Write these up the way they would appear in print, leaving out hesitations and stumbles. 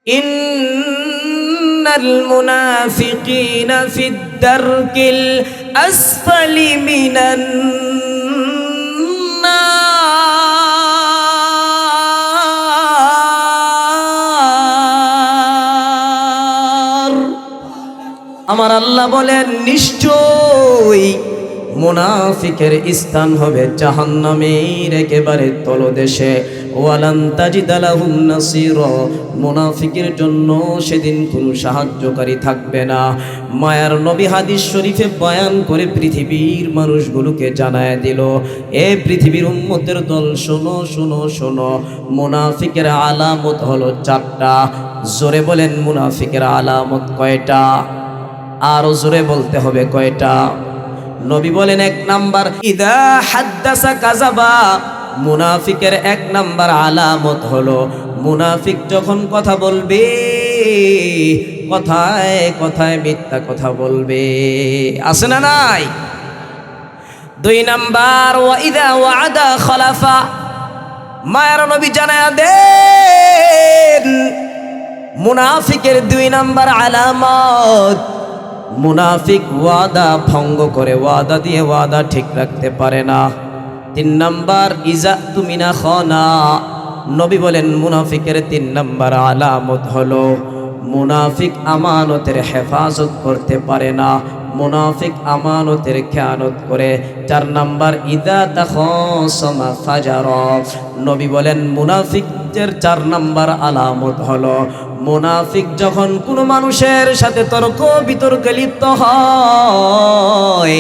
ইন্নাল মুনাফিকিনা ফিদ-দারকিল আসফালি মিনান নার। আমার আল্লাহ বলেন, নিশ্চয়ই মুনাফিকের স্থান হবে জাহান্নামের একেবারে তলদেশে। ওয়ালান তাজিদা লাহুম নাসীরা, মুনাফিকের জন্য সেদিন কোনো সাহায্যকারী থাকবে না। মায়ার নবী হাদিস শরীফে বয়ান করে পৃথিবীর মানুষগুলোকে জানায় দিল, এ পৃথিবীর উম্মতের দল, শোনো শোনো শোনো, মুনাফিকের আলামত হলো 4টা। জোরে বলেন, মুনাফিকের আলামত কয়টা? আরো জোরে বলতে হবে, কয়টা? নবী বলেন, 1 নাম্বার, ইদা হাদ্দাসা কাযাবা। মুনাফিকের 1 নাম্বার আলামত হলো, মুনাফিক যখন কথা বলবে, কথায় কথায় মিথ্যা কথা বলবে। আছে না নাই? 2 নাম্বার, ওয়া ইদা ওয়াদা খলাফা। মায়ের নবী জানায়া দেন, মুনাফিকের 2 নাম্বার আলামত, মুনাফিক ওয়াদা ভঙ্গ করে, ওয়াদা দিয়ে ওয়াদা ঠিক রাখতে পারে না। 3 নাম্বার, ইজা তুমিনা খানা। নবী বলেন, মুনাফিকের 3 নাম্বার আলামত হলো, মুনাফিক আমানতের হেফাজত করতে পারে না, মুনাফিক আমানতের খেয়ানত করে। 4 নাম্বার, ইদা তাখাসামা ফাজারা। নবী বলেন, মুনাফিকের 4 নাম্বার আলামত হলো, মুনাফিক যখন কোনো মানুষের সাথে তর্ক বিতর্কে লিপ্ত হয়,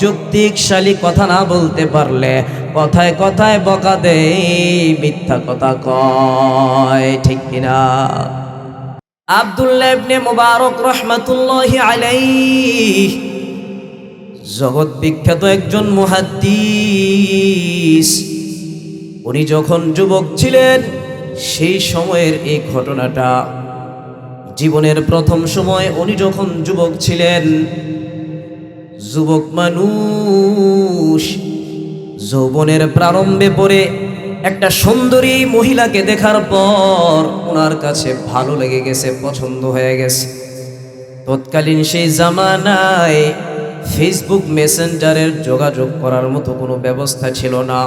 যুক্তিকশালী কথা না বলতে পারলে কথায় কথায় বকা দেয়, মিথ্যা কথা কয়। ঠিক কিনা? আব্দুল্লাহ ইবনে মুবারক রাহমাতুল্লাহি আলাইহি, জগৎ বিখ্যাত একজন মুহাদ্দিস, উনি যখন যুবক ছিলেন সেই সময়ের এই ঘটনাটা। জীবনের প্রথম সময় উনি যখন যুবক ছিলেন, যুবক মানুষ যৌবনের প্রারম্ভে পড়ে একটা সুন্দরী মহিলাকে দেখার পর ওনার কাছে ভালো লেগে গেছে, পছন্দ হয়ে গেছে। তৎকালীন সেই জামানায় ফেসবুক মেসেঞ্জারের যোগাযোগ করার মতো কোনো ব্যবস্থা ছিল না।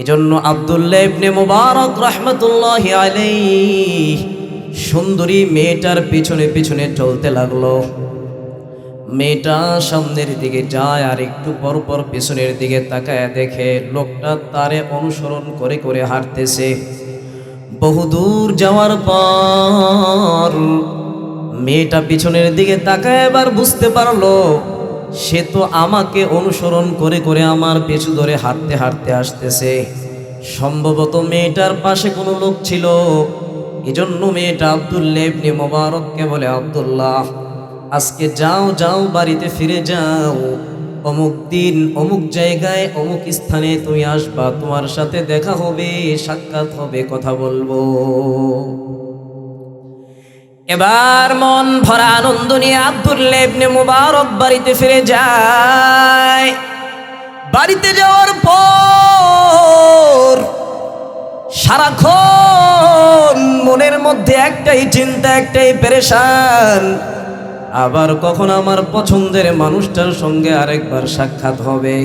এজন্য আব্দুল্লাহ ইবনে মুবারক রাহমাতুল্লাহি আলাইহি সুন্দরী মেয়েটার পিছনে পিছনে চলতে লাগলো। মেয়েটা সামনের দিকে যায় আর একটু পর পর পিছনের দিকে তাকায়, দেখে লোকটা তারে অনুসরণ করে করে হাঁটতেছে। বহুদূর যাওয়ার পর মেয়েটা পিছনের দিকে তাকায়, এবার বুঝতে পারলো সে তো আমাকে অনুসরণ করে করে আমার পিছু ধরে হাঁটতে হাঁটতে আসতেছে। সম্ভবত মেয়েটার পাশে কোনো লোক ছিল। এজন্য মেয়েটা আব্দুল্লাহ ইবনে মুবারককে বলে, আব্দুল্লাহ, আজকে যাও যাও, বাড়িতে ফিরে যাও, অমুক দিন অমুক জায়গায় অমুক স্থানে তুমি আসবা, তোমার সাথে দেখা হবে, সাক্ষাৎ হবে, কথা বলবো। এবার মন ভরা আনন্দ নিয়ে আব্দুল্লাহ ইবনে মুবারক বাড়িতে ফিরে যায়। বাড়িতে যাওয়ার পর সারাক্ষণ মনের মধ্যে একটাই চিন্তা, একটাই পেরেশান, আবার কখন আমার পছন্দের মানুষটার সঙ্গে আরেকবার সাক্ষাৎ হবে,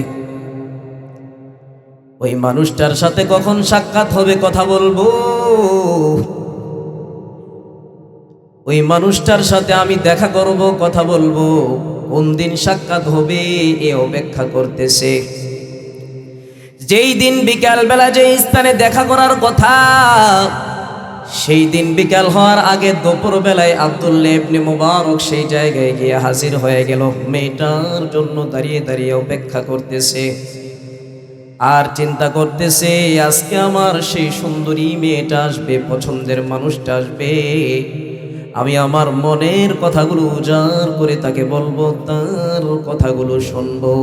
ওই মানুষটার সাথে কখন সাক্ষাৎ হবে, কথা বলবো, ওই মানুষটার সাথে আমি দেখা করব, কথা বলবো, কোন দিন সাক্ষাৎ হবে এ অপেক্ষা করতেছে। যেই দিন বিকাল বেলা যে স্থানে দেখা করার কথা, সেই দিন বিকাল হওয়ার আগে দুপুর বেলায় আব্দুল্লাহ ইবনে মুবারক সেই জায়গায় গিয়ে হাজির হয়ে গেল। মেয়েটার জন্য দাঁড়িয়ে দাঁড়িয়ে অপেক্ষা করতেছে আর চিন্তা করতেছে, আজকে আমার সেই সুন্দরী মেয়েটা আসবে, পছন্দের মানুষটা আসবে, আমি আমার মনের কথাগুলো উজাড় করে তাকে বলবো, তার কথাগুলো শুনবো।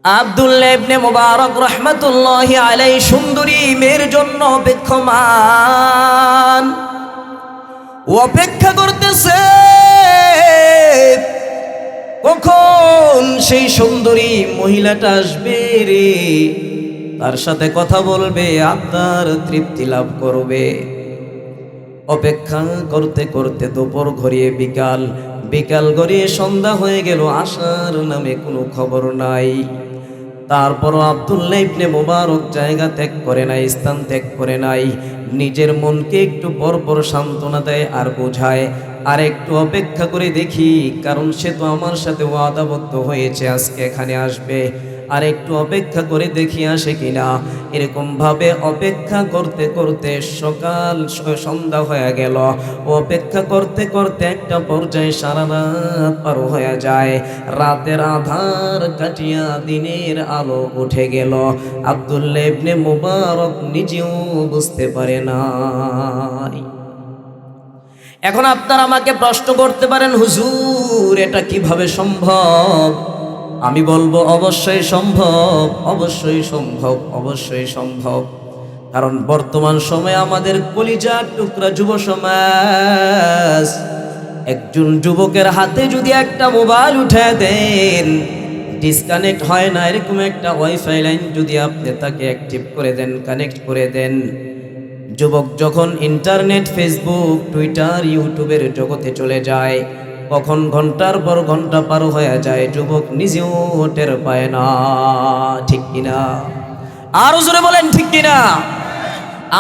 আব্দুল্লাহ ইবনে মুবারক রাহমাতুল্লাহি আলাইহি সুন্দরী মেয়ের জন্য অপেক্ষমান, অপেক্ষা করতেছে কখন সেই সুন্দরী মহিলাটা আসবে রে। তার সাথে কথা বলবে, আত্মার তৃপ্তি লাভ করবে। অপেক্ষা করতে করতে দুপুর ঘড়িয়ে বিকাল, বিকাল গড়িয়ে সন্ধ্যা হয়ে গেল, আসার নামে কোনো খবর নাই। তারপরও আব্দুল্লাহ ইবনে মুবারক জায়গা ত্যাগ করে নাই, স্থান ত্যাগ করে নাই। নিজের মনকে একটু পরপর সান্ত্বনা দেয় আর বোঝায়, আর একটু অপেক্ষা করে দেখি, কারণ সে তো আমার সাথে ওয়াদাবদ্ধ হয়েছে আজকে এখানে আসবে। আর একটু অপেক্ষা করে দেখি আসে কিনা। এরকম ভাবে অপেক্ষা করতে করতে সকাল সন্ধ্যা হয়ে গেল। অপেক্ষা করতে করতে একটা পর্যায়ে সারা রাত পার হয়ে যায়। রাতের আধার কাটিয়া দিনের আলো উঠে গেল। আব্দুল্লাহ ইবনে মুবারক নিজেও বুঝতে পারে নাই। এখন আপনারা আমাকে প্রশ্ন করতে পারেন, হুজুর এটা কিভাবে সম্ভব? আমি বলবো অবশ্যই সম্ভব, অবশ্যই সম্ভব, অবশ্যই সম্ভব। কারণ বর্তমান সময়ে আমাদের কলিজার টুকরা যুব সমাজ, একজন যুবকের হাতে যদি একটা মোবাইল উঠে দেন, ডিসকানেক্ট হয় না এরকম একটা ওয়াইফাই লাইন যদি আপনি তাকে অ্যাক্টিভ করে দেন, কানেক্ট করে দেন, যুবক যখন ইন্টারনেট, ফেসবুক, টুইটার, ইউটিউবের জগতে চলে যায়, কখন ঘন্টার পর ঘন্টা পার হয়ে যায় যুবক নিজেও টের পায় না। ঠিক কিনা? আরো জোরে বলেন ঠিক কিনা?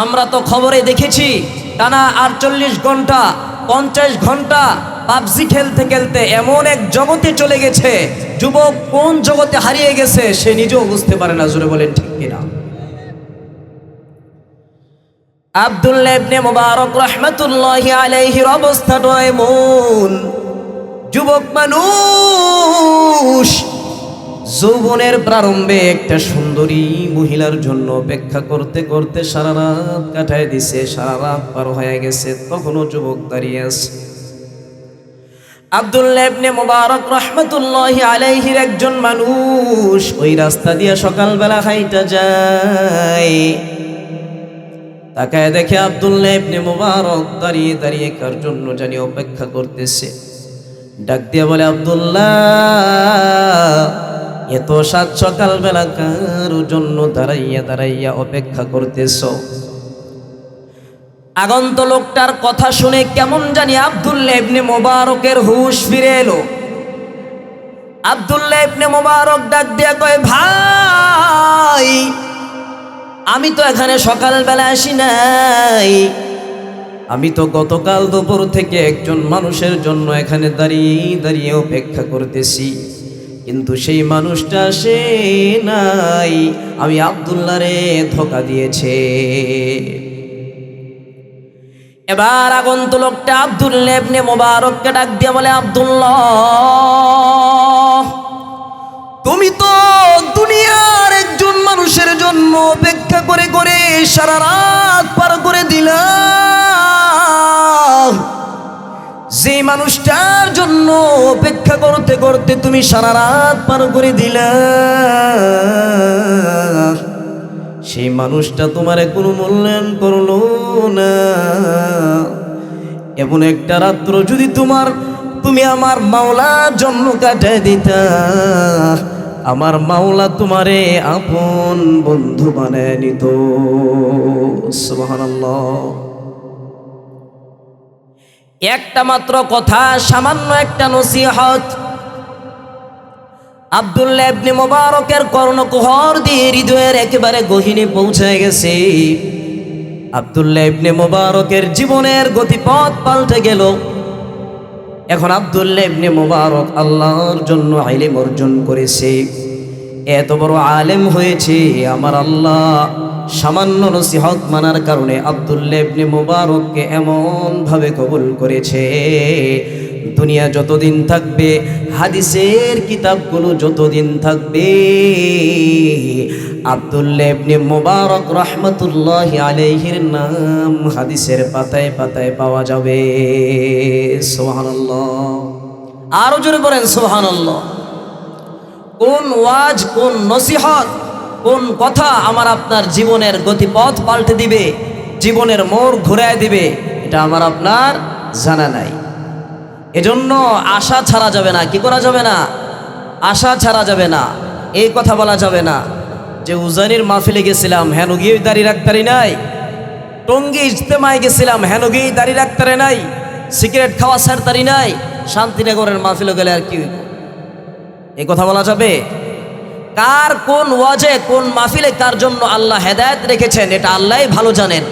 আমরা তো খবরে দেখেছি টানা 48 ঘন্টা 50 ঘন্টা পাবজি খেলতে খেলতে এমন এক জগতে চলে গেছে, যুবক কোন জগতে হারিয়ে গেছে সে নিজেও বুঝতে পারে না। জোরে বলেন ঠিক কিনা? আব্দুল্লাহ ইবনে মুবারক রাহমাতুল্লাহি আলাইহির অবস্থাটা এমন, যুবক মানুষ যৌবনের প্রারম্ভে একটা সুন্দরী মহিলার জন্য অপেক্ষা করতে করতে সারা রাত কাটায় দিছে, সারা রাত পার হয়ে গেছে, তখনও যুবক দাঁড়িয়ে আছে। আব্দুল্লাহ ইবনে মুবারক রাহমাতুল্লাহি আলাইহির একজন মানুষ ওই রাস্তা দিয়ে সকালবেলা হাইটা যায়, তাকায় দেখে আব্দুল্লাহ ইবনে মুবারক দাঁড়িয়ে দাঁড়িয়ে কার জন্য জানি অপেক্ষা করতেছে। ডাক দিয়ে বলে, আব্দুল্লাহ, এত সাত সকালবেলা কার জন্য দাঁড়াইয়া দাঁড়াইয়া অপেক্ষা করতেছ? আগন্ত লোকটার কথা শুনে কেমন জানি আব্দুল্লাহ ইবনে মুবারকের হুঁশ ফিরে এলো। আব্দুল্লাহ ইবনে মুবারক ডাক দিয়ে কয়, ভাই, আমি তো এখানে সকালবেলা আসি নাই, আমি তো গতকাল দুপুর থেকে একজন মানুষের জন্য এখানে দাঁড়িয়ে দাঁড়িয়ে অপেক্ষা করতেছি, কিন্তু সেই মানুষটা আসে নাই, আমি আব্দুল্লাহ রে ধোঁকা দিয়েছে। এবার আগন্ত লোকটা আব্দুল্লাহ ইবনে মুবারককে ডাক দিয়ে বলে, আব্দুল্লাহ, তুমি তো দুনিয়ার একজন মানুষের জন্য অপেক্ষা করে করে সারা রাত পার করে দিলা, যে মানুষটার জন্য অপেক্ষা করতে করতে তুমি সারা রাত পার করে দিলা, সেই মানুষটা তোমারে কোনো মূল্যায়ন করলো না। এমন একটা রাত্র যদি তুমি আমার মাওলার জন্য কাটায় দিতা, আমার মাওলা তোমারে আপন বন্ধু বানায় নিত। সুবহানাল্লাহ। একটা মাত্র কথা, সামান্য একটা নসিহত আব্দুল্লাহ ইবনে মুবারকের কর্ণকুহর দিয়ে হৃদয়ের একেবারে গহীনে পৌঁছে গেছে। আব্দুল্লাহ ইবনে মুবারকের জীবনের গতিপথ পাল্টে গেল। এখন আব্দুল্লাহ ইবনে মুবারক আল্লাহর জন্য ইলম অর্জন করেছে, এত বড় আলেম হয়েছে। আমার আল্লাহ সামান্য নসিহত মানার কারণে আব্দুল্লাহ ইবনে মুবারককে এমন ভাবে কবুল করেছে, দুনিয়া যতদিন থাকবে, হাদিসের কিতাবগুলো যতদিন থাকবে, আব্দুল্লাহ ইবনে মুবারক রাহমাতুল্লাহি আলাইহির নাম হাদিসের পাতায় পাতায় পাওয়া যাবে। সুবহানাল্লাহ। আরো জোরে বলেন সুবহানাল্লাহ। কোন ওয়াজ, কোন নসিহত, কোন কথা আমার আপনার জীবনের গতিপথ পাল্টে দিবে, জীবনের মোড় ঘুরায় দিবে, এটা আমার আপনার জানা নাই। এজন্য আশা ছাড়া যাবে না। কি করা যাবে না? আশা ছাড়া যাবে না। এই কথা বলা যাবে না যে উজানির মাহফিলে গেছিলাম হেন গিয়ে দাঁড়িয়ে রাখতারি নাই, টঙ্গী ইজতেমায় গেছিলাম হেন গিয়ে দাঁড়িয়ে রাখতারে নাই, সিগারেট খাওয়া ছাড়তারি নাই, শান্তিনগরের মাহফিলে গেলে আর কি এই কথা বলা যাবে? কার কোন ওয়াজে কোন মাহফিলে কার জন্য আল্লাহ হেদায়েত রেখেছেন এটা আল্লাহই ভালো জানেন।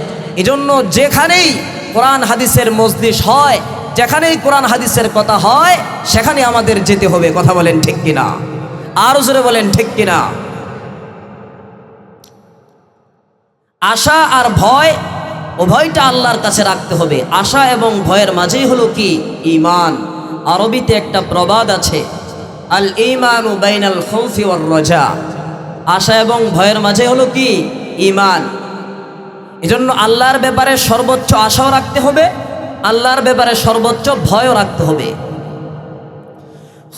এজন্য যেখানেই কোরআন হাদিসের মজলিস হয়, যেখানেই কোরআন হাদিসের কথা হয়, সেখানে আমাদের যেতে হবে। কথা বলেন ঠিক কিনা? আরো জোরে বলেন ঠিক কিনা? আশা আর ভয় উভয়টা আল্লাহর কাছে রাখতে হবে। আশা এবং ভয়ের মাঝেই হলো কি? ঈমান। আরবিতে একটা প্রবাদ আছে, আল ঈমানু বাইনাল খাউফি ওয়ার রাজা। আশা এবং ভয়ের মাঝে হলো কি? ঈমান। এজন্য আল্লাহর ব্যাপারে সর্বোচ্চ আশাও রাখতে হবে, আল্লাহর ব্যাপারে সর্বোচ্চ ভয়ও রাখতে হবে।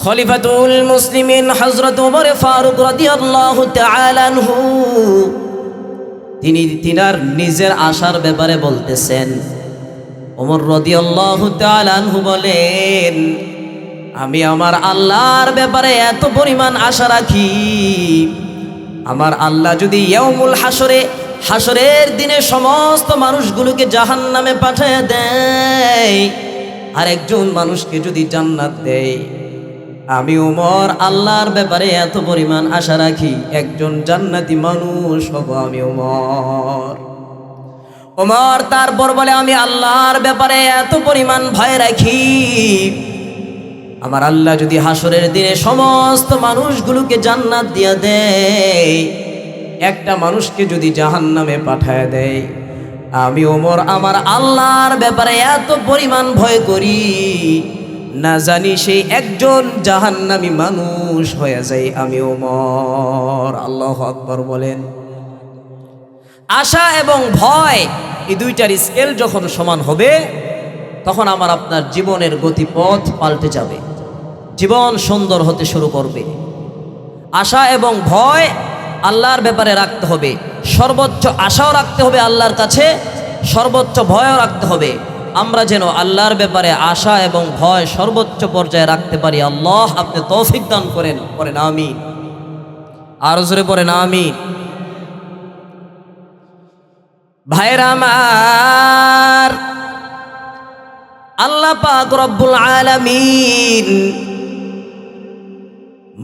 খলিফাতুল মুসলিমিন হযরত ওমর ফারুক রাদিয়াল্লাহু তাআলা আনহু তিনার নিজের আশার ব্যাপারে বলতেছেন। ওমর রাদিয়াল্লাহু তাআলা আনহু বলেন, আমি আমার আল্লাহর ব্যাপারে এত পরিমাণ আশা রাখি, আমার আল্লাহ যদি ইয়াউমুল হাসরের দিনে সমস্ত মানুষগুলোকে জাহান্নামে পাঠিয়ে দেয় আর একজন মানুষকে যদি জান্নাত দেয়, আমি ওমর আল্লাহর ব্যাপারে এত পরিমাণ আশা রাখি, একজন জান্নাতি মানুষ হব আমি ওমর। তারপর বলে, আমি আল্লাহর ব্যাপারে এত পরিমাণ ভয় রাখি, আমার আল্লাহ যদি হাসরের দিনে সমস্ত মানুষগুলোকে জান্নাত দিয়ে দেয়, একটা মানুষকে যদি জাহান্নামে পাঠায় দেয়, আমি ওমর আমার আল্লাহর ব্যাপারে এত পরিমাণ ভয় করি, না জানি সেই একজন জাহান্নামী মানুষ হয়ে যায় আমি ওমর। আল্লাহু আকবার বলেন। আশা এবং ভয় এই দুইটার স্কেল যখন সমান হবে, তখন আমার আপনার জীবনের গতিপথ পাল্টে যাবে, জীবন সুন্দর হতে শুরু করবে। আশা এবং ভয় আল্লাহর ব্যাপারে রাখতে হবে, সর্বোচ্চ আশাও রাখতে হবে আল্লাহর কাছে, সর্বোচ্চ ভয়ও রাখতে হবে। আমরা যেন আল্লাহর ব্যাপারে আশা এবং ভয় সর্বোচ্চ পর্যায়ে রাখতে পারি। আল্লাহ আপনি তৌফিক দান করেন। পড়েন আমিন। আরো জোরে পড়েন আমিন। ভাইরা আমার, আল্লাহ পাক রব্বুল আলামিন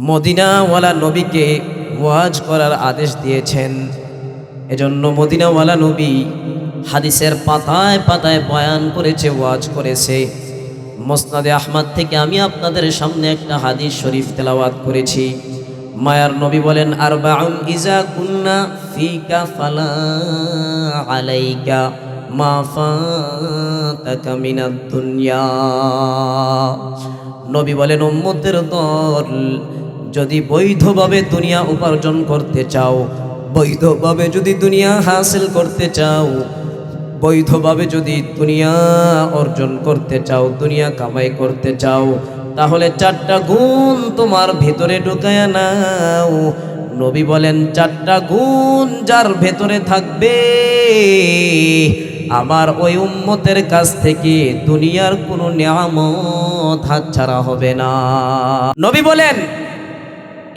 মদিনাওয়ালা নবীকে ওয়াজ করার আদেশ দিয়েছেন। এজন্য মদিনাওয়ালা নবী হাদিসের পাতায় পাতায় বয়ান করেছে, ওয়াজ করেছে। মুসনাদে আহমদ থেকে আমি আপনাদের সামনে একটা হাদিস শরীফ তেলাওয়াত করেছি। মায়ার নবী বলেন, আরবাউন ইজা কুন্না ফিকা ফালা আলাইকা মা ফাতাকা মিনাদ দুনিয়া। নবী বলেন, উম্মতের দল, যদি বৈধভাবে দুনিয়া উপার্জন করতে চাও, বৈধভাবে যদি দুনিয়া হাসিল করতে চাও, বৈধভাবে যদি দুনিয়া অর্জন করতে চাও, দুনিয়া কামাই করতে চাও, তাহলে 4টা গুণ তোমার ভেতরে ঢুকায়া নাও। নবী বলেন, 4টা গুণ যার ভেতরে থাকবে, আমার ওই উম্মতের কাছ থেকে দুনিয়ার কোনো নিয়ামত হাতছাড়া হবে না। নবী বলেন,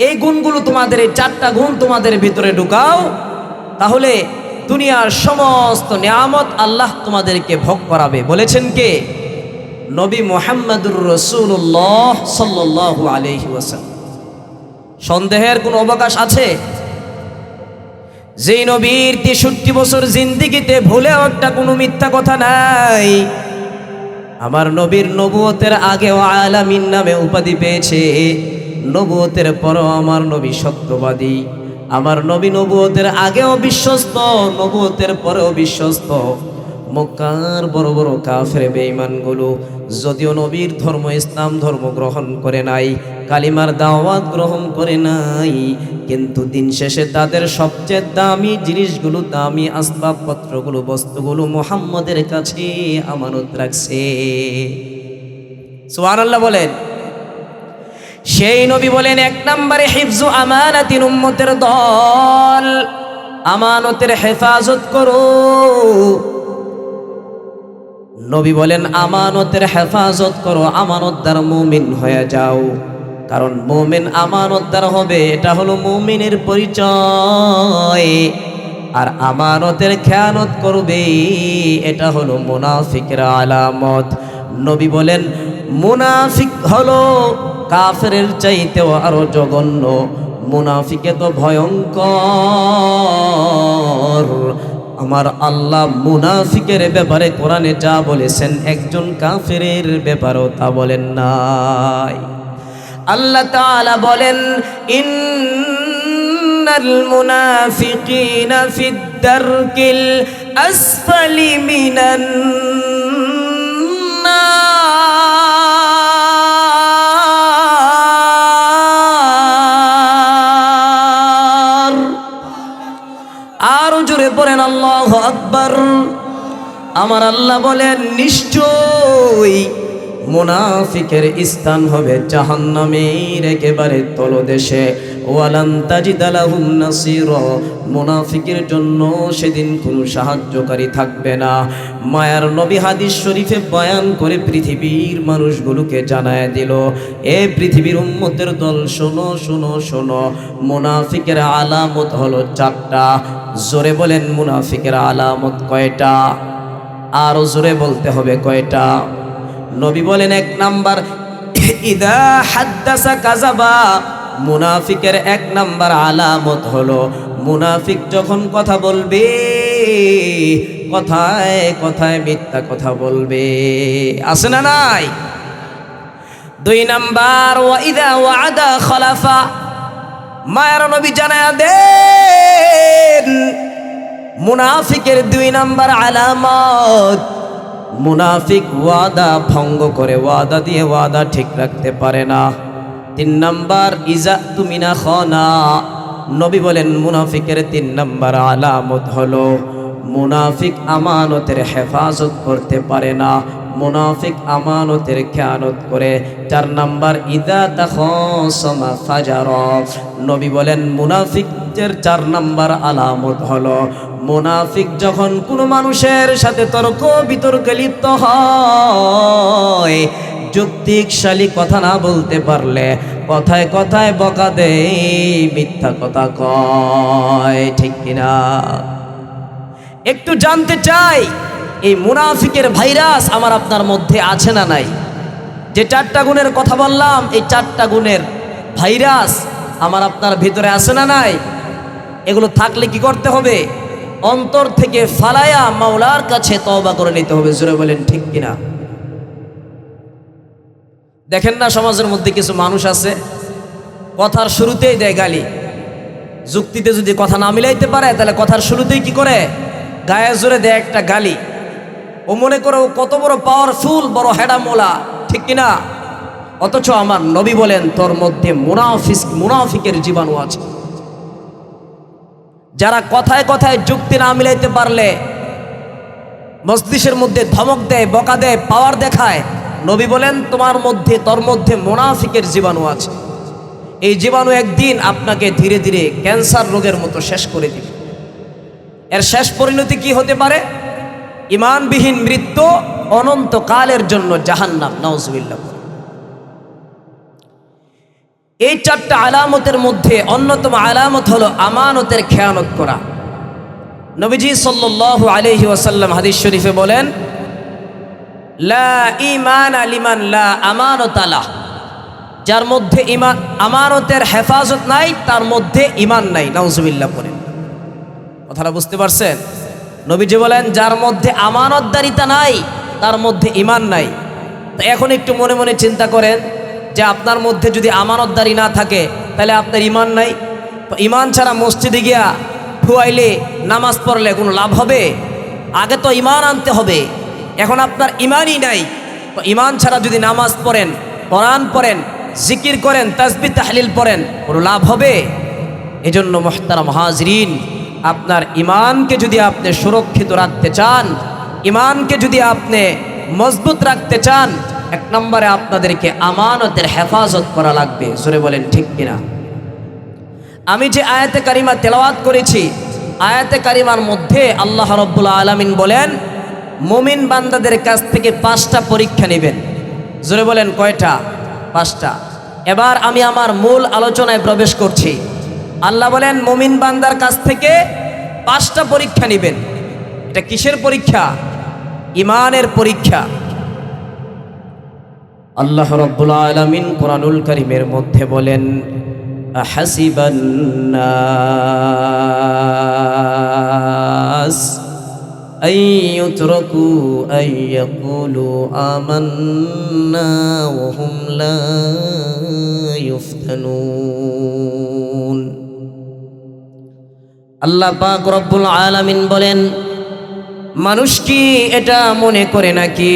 এই গুণগুলো তোমাদের, এই 4টা গুণ তোমাদের ভিতরে ঢুকাও, তাহলে দুনিয়ার সমস্ত নিয়ামত আল্লাহ তোমাদেরকে ভোগ করাবে। বলেছেন কে? নবী মুহাম্মদুর রাসূলুল্লাহ সাল্লাল্লাহু আলাইহি ওয়াসাল্লাম। সন্দেহের কোনো অবকাশ আছে? যেই নবীর 63 বছর জিন্দেগিতে ভুলেও একটা কোনো মিথ্যা কথা নাই। আমার নবীর নবুয়তের আগেও আলামিন নামে উপাধি পেয়েছে, নবুয়তের পরও আমার নবী সত্যবাদী। আমার নবী নবুয়তের আগেও বিশ্বস্ত, নবুয়তের পরেও বিশ্বস্ত। মক্কার বড় বড় কাফের বেঈমানগুলো যদিও নবীর ধর্ম ইসলাম ধর্ম গ্রহণ করে নাই, কালিমার দাওয়াত গ্রহণ করে নাই, কিন্তু দিন শেষে তাদের সবচেয়ে দামি জিনিসগুলো, দামি আসবাবপত্রগুলো, বস্তুগুলো মুহাম্মদের কাছে আমানত রাখছে। সুবহানাল্লাহ বলেন। সেই নবী বলেন, 1 নম্বরে হিফজু আমানাতিন, উম্মতের দল আমানতের হেফাজত করো। নবী বলেন, আমানতের হেফাজত করো, আমানতদার মুমিন হয়ে যাও। কারণ মুমিন আমানতদার হবে, এটা হলো মুমিনের পরিচয়। আর আমানতের খেয়ানত করবে, এটা হলো মুনাফিকের আলামত। নবী বলেন মুনাফিক হলো কাফেরের চাইতেও আরো জঘন্য, মুনাফিকে তো ভয়ঙ্কর। আমার আল্লাহ মুনাফিকের ব্যাপারে কোরআনে যা বলেছেন, একজন কাফেরের ব্যাপারেও তা বলেন নাই। আল্লাহ তাআলা বলেন ইন্নাল মুনাফিকিনা ফিদ দারকিল আসফালি মিনান নার। আরো জোরে পড়েন আল্লাহু আকবার। আমার আল্লাহ বলেন নিশ্চয়ই মুনাফিকের স্থান হবে জাহান্নামের একেবারে তলদেশে। ওয়ালান তাজিদা লাহুম নাসীরা, মুনাফিকের জন্য সেদিন কোনো সাহায্যকারী থাকবে না। মায়ার নবী হাদিস শরীফে বয়ান করে পৃথিবীর মানুষগুলোকে জানায় দিল, এ পৃথিবীর উম্মতের দল, শোনো শোনো শোনো, মুনাফিকের আলামত হলো 4টা। জোরে বলেন মুনাফিকের আলামত কয়টা? আরো জোরে বলতে হবে কয়টা? নবী বলেন 1 নাম্বার, ইদা হাদ্দাসা কাযাবা। মুনাফিকের 1 নাম্বার আলামত হলো মুনাফিক যখন কথা বলবে, কথায় কথায় মিথ্যা কথা বলবে। আছে না নাই? 2 নাম্বার, ওয়া ইদা ওয়াদা খলাফা। মায়ার নবী জানায়া দেন মুনাফিকের 2 নাম্বার আলামত, মুনাফিক ওয়াদা ভঙ্গ করে, ওয়াদা দিয়ে ওয়াদা ঠিক রাখতে পারে না। 3 নাম্বার, ইজা তুমিনা খানা। নবী বলেন মুনাফিকের 3 নাম্বার আলামত হলো মুনাফিক আমানতের হেফাজত করতে পারে না, মুনাফিক আমানতের খেয়ানত করে। 4 নাম্বার, ইদা তাখাসামা ফাজারা। নবী বলেন মুনাফিকের 4 নাম্বার আলামত হলো মুনাফিক যখন কোনো মানুষের সাথে তর্ক বিতর্কে লিপ্ত হয়, যুক্তিকশালী কথা না বলতে পারলে কথায় কথায় বকা দেয়, মিথ্যা কথা কয়, ঠিক কিনা? একটু জানতে চাই এই মুনাফিকের ভাইরাস আমার আপনার মধ্যে আছে না নাই? যে 4টা গুণের কথা বললাম, এই 4টা গুণের ভাইরাস আমার আপনার ভিতরে আছে না নাই? এগুলো থাকলে কি করতে হবে? অন্তর থেকে ফালায়া মাওলার কাছে তওবা করে নিতে হবে। জোরে বলেন ঠিক কিনা? দেখেন না সমাজের মধ্যে কিছু মানুষ আছে কথার শুরুতেই দেয় গালি। যুক্তিতে যদি কথা না মিলাইতে পারে তাহলে কথার শুরুতেই কি করে? গায়ে জোরে দেয় একটা গালি। ও মনে করে ও কত বড় পাওয়ারফুল, বড় হেডামোলা, ঠিক কিনা? অথচ আমার নবী বলেন তোর মধ্যে মুনাফিকের জীবাণু আছে। যারা কথায় কথায় যুক্তি না মিলাইতে পারলে মস্তিষ্কের মধ্যে ধমক দেয়, বকা দেয়, পাওয়ার দেখায়, নবী বলেন তোর মধ্যে মুনাফিকের জীবাণু আছে। এই জীবাণু একদিন আপনাকে ধীরে ধীরে ক্যান্সার রোগের মতো শেষ করে দিবে। এর শেষ পরিণতি কি হতে পারে? ঈমানবিহীন মৃত্যু, অনন্তকালের জন্য জাহান্নাম, নাউজুবিল্লাহ। এই 4টা আলামতের মধ্যে অন্যতম আলামত হলো আমানতের খেয়ানত করা। নবীজি সাল্লাল্লাহু আলাইহি ওয়াসাল্লাম হাদিস শরীফে বলেন, লা ঈমানা লিমান লা আমানাতা লাহ। যার মধ্যে আমানতের হেফাজত নাই, তার মধ্যে ঈমান নাই, নাউজুবিল্লাহ বলেন। কথাটা বুঝতে পারছেন? নবীজি বলেন যার মধ্যে আমানতদারিতা নাই, তার মধ্যে ঈমান নাই। তো এখন একটু মনে মনে চিন্তা করেন যে আপনার মধ্যে যদি আমানতদারি না থাকে তাহলে আপনার ঈমান নাই। তো ঈমান ছাড়া মসজিদে গিয়া ফুয়াইলে নামাজ পড়লে কোনো লাভ হবে? আগে তো ঈমান আনতে হবে। এখন আপনার ঈমানই নাই, তো ঈমান ছাড়া যদি নামাজ পড়েন, কোরআন পড়েন, জিকির করেন, তাসবিহ তাহলিল পড়েন, কোনো লাভ হবে? এজন্য মুহতারাম হাজরিন, আপনার ঈমানকে যদি আপনি সুরক্ষিত রাখতে চান, ঈমানকে যদি আপনি মজবুত রাখতে চান, 1 নম্বরে আপনাদেরকে আমানতের হেফাজত করা লাগবে। জোরে বলেন ঠিক কিনা? আমি যে আয়াতে কারিমা তেলাওয়াত করেছি, আয়াতে কারিমার মধ্যে আল্লাহ রাব্বুল আলামিন বলেন মুমিন বান্দাদের কাছ থেকে 5টা পরীক্ষা নেবেন। জোরে বলেন কয়টা? 5টা। এবার আমি আমার মূল আলোচনায় প্রবেশ করছি। আল্লাহ বলেন মুমিন বান্দার কাছ থেকে 5টা পরীক্ষা নেবেন। এটা কিসের পরীক্ষা? ঈমানের পরীক্ষা। আল্লাহ রাব্বুল আলামিন কোরআনুল কারীমের মধ্যে বলেন আহাসিবান নাস আইয়ুতরাকু আইয়াকুলু আমান্না ওয়া হুম লা ইফতানুন। আল্লাহ পাক রব্বুল আলামিন বলেন মানুষ কি এটা মনে করে নাকি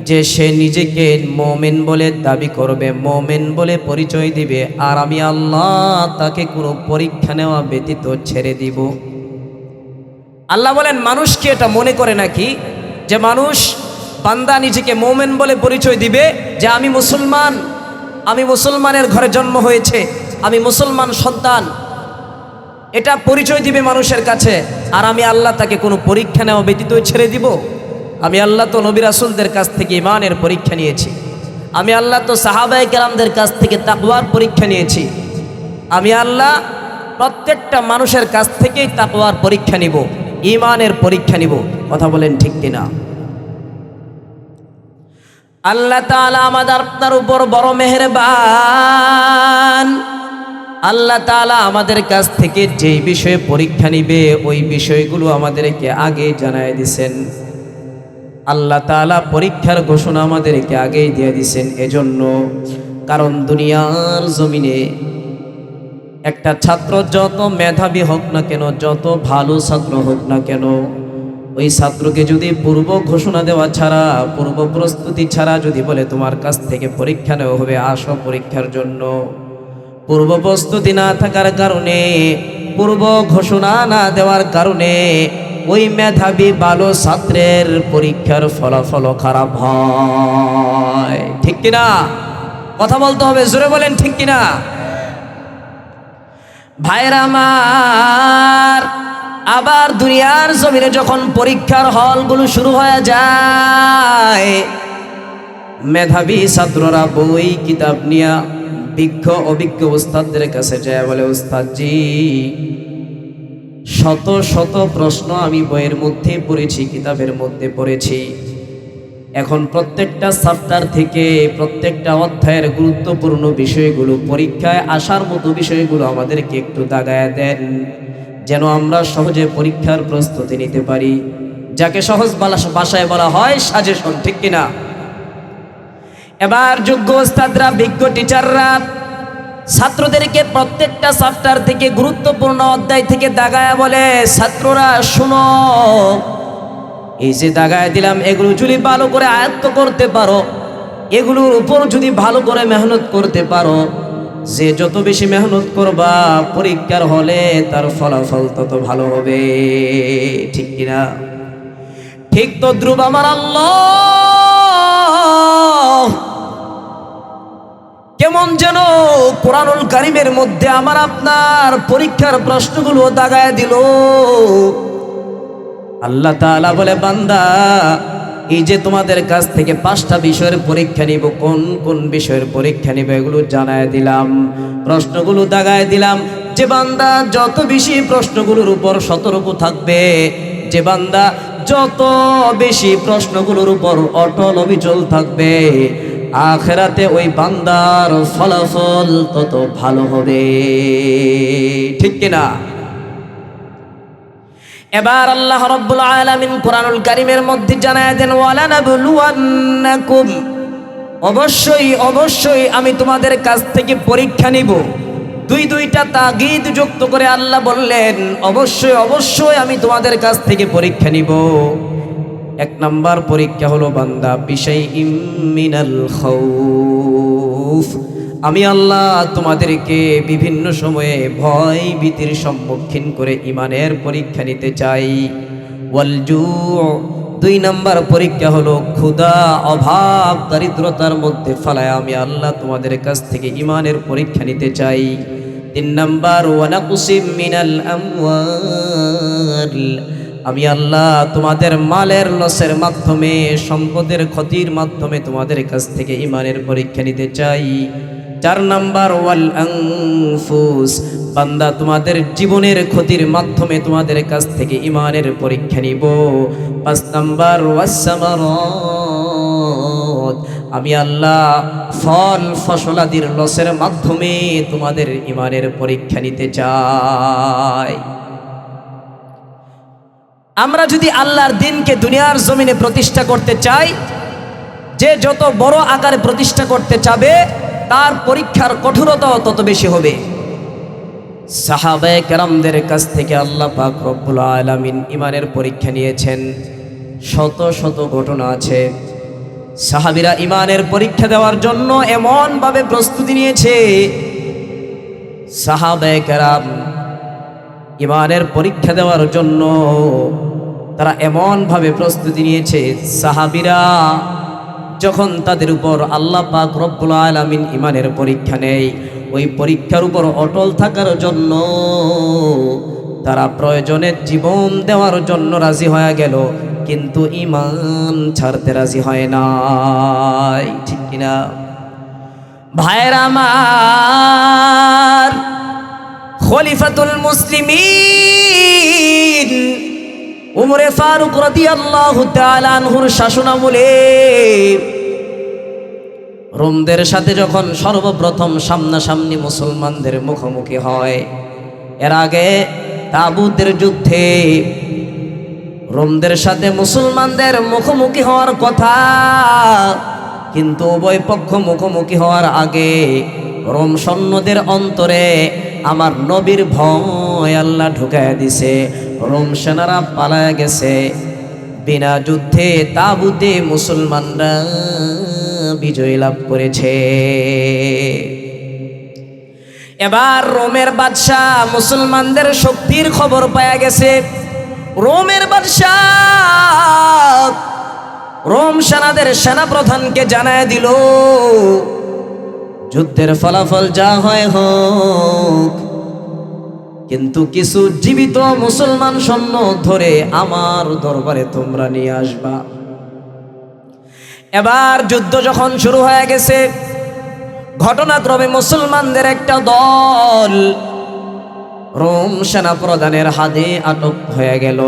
যে সে নিজেকে মুমিন বলে দাবি করবে, মুমিন বলে পরিচয় দিবে, আর আমি আল্লাহ তাকে কোনো পরীক্ষা নেওয়া ব্যতীত ছেড়ে দিব? আল্লাহ বলেন মানুষ কি এটা মনে করে নাকি যে মানুষ বান্দা নিজেকে মুমিন বলে পরিচয় দিবে যে আমি মুসলমান, আমি মুসলমানের ঘরে জন্ম হয়েছে, আমি মুসলমান সন্তান, এটা পরিচয় দিবে মানুষের কাছে, আর আমি আল্লাহ তাকে কোনো পরীক্ষা নেওয়া ব্যতীত ছেড়ে দিব? আমি আল্লাহ তো নবী রাসূলদের কাছ থেকে ঈমানের পরীক্ষা নিয়েছি, আমি আল্লাহ তো সাহাবায়ে কেরামদের কাছ থেকে তাকওয়ার পরীক্ষা নিয়েছি, আমি আল্লাহ প্রত্যেকটা মানুষের কাছ থেকেই তাকওয়ার পরীক্ষা নিব, ঈমানের পরীক্ষা নিব। কথা বলেন ঠিক কিনা? আল্লাহ তাআলা আমাদের উপর বড় মেহেরবান। আল্লাহ তাআলা আমাদের কাছ থেকে যেই বিষয়ে পরীক্ষা নিবে ওই বিষয়গুলো আমাদেরকে আগে জানায় দিয়েছেন। আল্লাহ তাআলা পরীক্ষার ঘোষণা আমাদেরকে আগেই দিয়ে দিয়েছেন। এজন্য কারণ দুনিয়ার জমিনে একটা ছাত্র যত মেধাবী হোক না কেন, যত ভালো ছাত্র হোক না কেন, ওই ছাত্রকে যদি পূর্ব ঘোষণা দেওয়া ছাড়া, পূর্ব প্রস্তুতি ছাড়া যদি বলে তোমার কাছ থেকে পরীক্ষা নেওয়া হবে, আসো পরীক্ষার জন্য, পূর্ব প্রস্তুতি না থাকার কারণে, পূর্ব ঘোষণা না দেওয়ার কারণে ওই মেধাবী ভালো ছাত্রের পরীক্ষার ফলাফল খারাপ হয়। ঠিক কিনা? কথা বলতে হবে, জোরে বলেন ঠিক কিনা? ভাইরা আমার, আবার দুনিয়ার জমিনে যখন পরীক্ষার হলগুলো শুরু হয়ে যায়, মেধাবী ছাত্ররা বই কিতাব নিয়ে অভিজ্ঞ উস্তাদদের কাছে যায়, বলে উস্তাদজি শত শত প্রশ্ন আমি বইয়ের মধ্যে পড়েছি, কিতাবের মধ্যে পড়েছি, এখন প্রত্যেকটা চ্যাপ্টার থেকে প্রত্যেকটা অধ্যায়ের গুরুত্বপূর্ণ বিষয়গুলো, পরীক্ষায় আসার মতো বিষয়গুলো আমাদেরকে একটু দাগায় দেন, যেন আমরা সহজে পরীক্ষার প্রস্তুতি নিতে পারি, যাকে সহজ ভাষায় বলা হয় সাজেশন। ঠিক কিনা? এবার যোগ্য ওস্তাদরা, বিজ্ঞ টিচাররা ছাত্রদেরকে প্রত্যেকটা চ্যাপ্টার থেকে গুরুত্বপূর্ণ অধ্যায় থেকে দাগায় বলে, ছাত্ররা শুনো, এই যে দাগায় দিলাম এগুলো যদি ভালো করে আয়ত্ত করতে পারো, এগুলোর উপর যদি ভালো করে মেহনত করতে পারো, যে যত বেশি মেহনত করবা পরীক্ষার হলে তার ফলাফল তত ভালো হবে। ঠিক কিনা? ঠিক তো ধ্রুব আমার আল্লাহ কেমন যেন কোরআনুল কারীমের মধ্যে আমার আপনার পরীক্ষার প্রশ্নগুলো দাগায় দিল। আল্লাহ তাআলা বলে, বান্দা এই যে তোমাদের কাছ থেকে 5টা বিষয়ের পরীক্ষা নিব, কোন কোন বিষয়ের পরীক্ষা নিব এগুলো জানায় দিলাম, প্রশ্নগুলো দাগায় দিলাম। যে বান্দা যত বেশি প্রশ্নগুলোর উপর সতর্ক থাকবে, যে বান্দা যত বেশি প্রশ্নগুলোর উপর অটল অবিচল থাকবে, আখিরাতে ওই বান্দার ফলাফল তত ভালো হবে। ঠিক কিনা? এবার আল্লাহ রাব্বুল আলামিন কোরআনুল কারীমের মধ্যে জানায় দেন, ওয়ালা নাবলুওয়ান্নাকুম, অবশ্যই অবশ্যই আমি তোমাদের কাছ থেকে পরীক্ষা নিব। দুইটা তাগিদ যুক্ত করে আল্লাহ বললেন, অবশ্যই অবশ্যই আমি তোমাদের কাছ থেকে পরীক্ষা নিব। 1 নাম্বার পরীক্ষা হলো বান্দা বিশাইইম মিনাল খাউফ, আমি আল্লাহ তোমাদেরকে বিভিন্ন সময়ে ভয় ভীতির সম্মুখীন করে ঈমানের পরীক্ষা নিতে চাই। ওয়াল জু', 2 নাম্বার পরীক্ষা হলো ক্ষুধা, অভাব, দারিদ্রতার মধ্যে ফেলায় আমি আল্লাহ তোমাদের কাছ থেকে ঈমানের পরীক্ষা নিতে চাই। 3 নাম্বার ওয়া নাকুসিম মিনাল আমওয়াল, আমি আল্লাহ তোমাদের মালের লসের মাধ্যমে, সম্পদের ক্ষতির মাধ্যমে তোমাদের কাছ থেকে ঈমানের পরীক্ষা নিতে চাই। 4 নাম্বার ওয়াল আনফুস, বান্দা তোমাদের জীবনের ক্ষতির মাধ্যমে তোমাদের কাছ থেকে ঈমানের পরীক্ষা নিব। 5 নাম্বার ওয়াস সামারাত, আমি আল্লাহ ফল ফসলাদির লসের মাধ্যমে তোমাদের ঈমানের পরীক্ষা নিতে চাই। আমরা যদি আল্লাহর দ্বীনকে দুনিয়ার জমিনে প্রতিষ্ঠা করতে চাই, যে যত বড় আকারে প্রতিষ্ঠা করতে চাবে তার পরীক্ষার কঠোরতাও তত বেশি হবে। সাহাবায়ে কেরামদের কাছ থেকে আল্লাহ পাক রব্বুল আলামিন ঈমানের পরীক্ষা নিয়েছেন। শত শত ঘটনা আছে। সাহাবীরা ঈমানের পরীক্ষা দেওয়ার জন্য এমনভাবে প্রস্তুতি নিয়েছে। সাহাবায়ে কেরাম ঈমানের পরীক্ষা দেওয়ার জন্য তারা এমনভাবে প্রস্তুতি নিয়েছে, সাহাবীরা যখন তাদের উপর আল্লাহ পাক রব্বুল আলামিন ঈমানের পরীক্ষা নেয়, ওই পরীক্ষার উপর অটল থাকার জন্য তারা প্রয়োজনে জীবন দেওয়ার জন্য রাজি হয়ে গেল, কিন্তু ঈমান ছাড়তে রাজি হয় নাই। ঠিক কিনা ভাইরা আমার? খলিফাতুল মুসলিমিন উমরে ফারুক রাদিয়াল্লাহু তাআলা আনহুর শাসনামলে রোমদের সাথে যখন সর্বপ্রথম সামনাসামনি মুসলমানদের মুখোমুখি হয়, এর আগে তাবুতের যুদ্ধে রোমদের সাথে মুসলমানদের মুখোমুখি হওয়ার কথা, কিন্তু উভয় পক্ষ মুখোমুখি হওয়ার আগে রোম সৈন্যদের অন্তরে আমার নবীর ভয় আল্লাহ ঢুকায় দিছে। রোম সেনারা পালায় গেছে। বিনা যুদ্ধে তাবুতে মুসলমানরা বিজয় লাভ করেছে। এবার রোমের বাদশাহ মুসলমানদের শক্তির খবর পাওয়া গেছে। রোমের বাদশাহ রোম সেনাদের সেনাপ্রধানকে জানায় দিল, যুদ্ধের ফলাফল যা হয় হোক, কিন্তু কিছু জীবিত মুসলমান সৈন্য ধরে আমার দরবারে তোমরা নিয়ে আসবা। এবার যুদ্ধ যখন শুরু হয়ে গেছে, ঘটনাক্রমে মুসলমানদের একটা দল রোম সেনা প্রধানের হাতে আটক হয়ে গেল।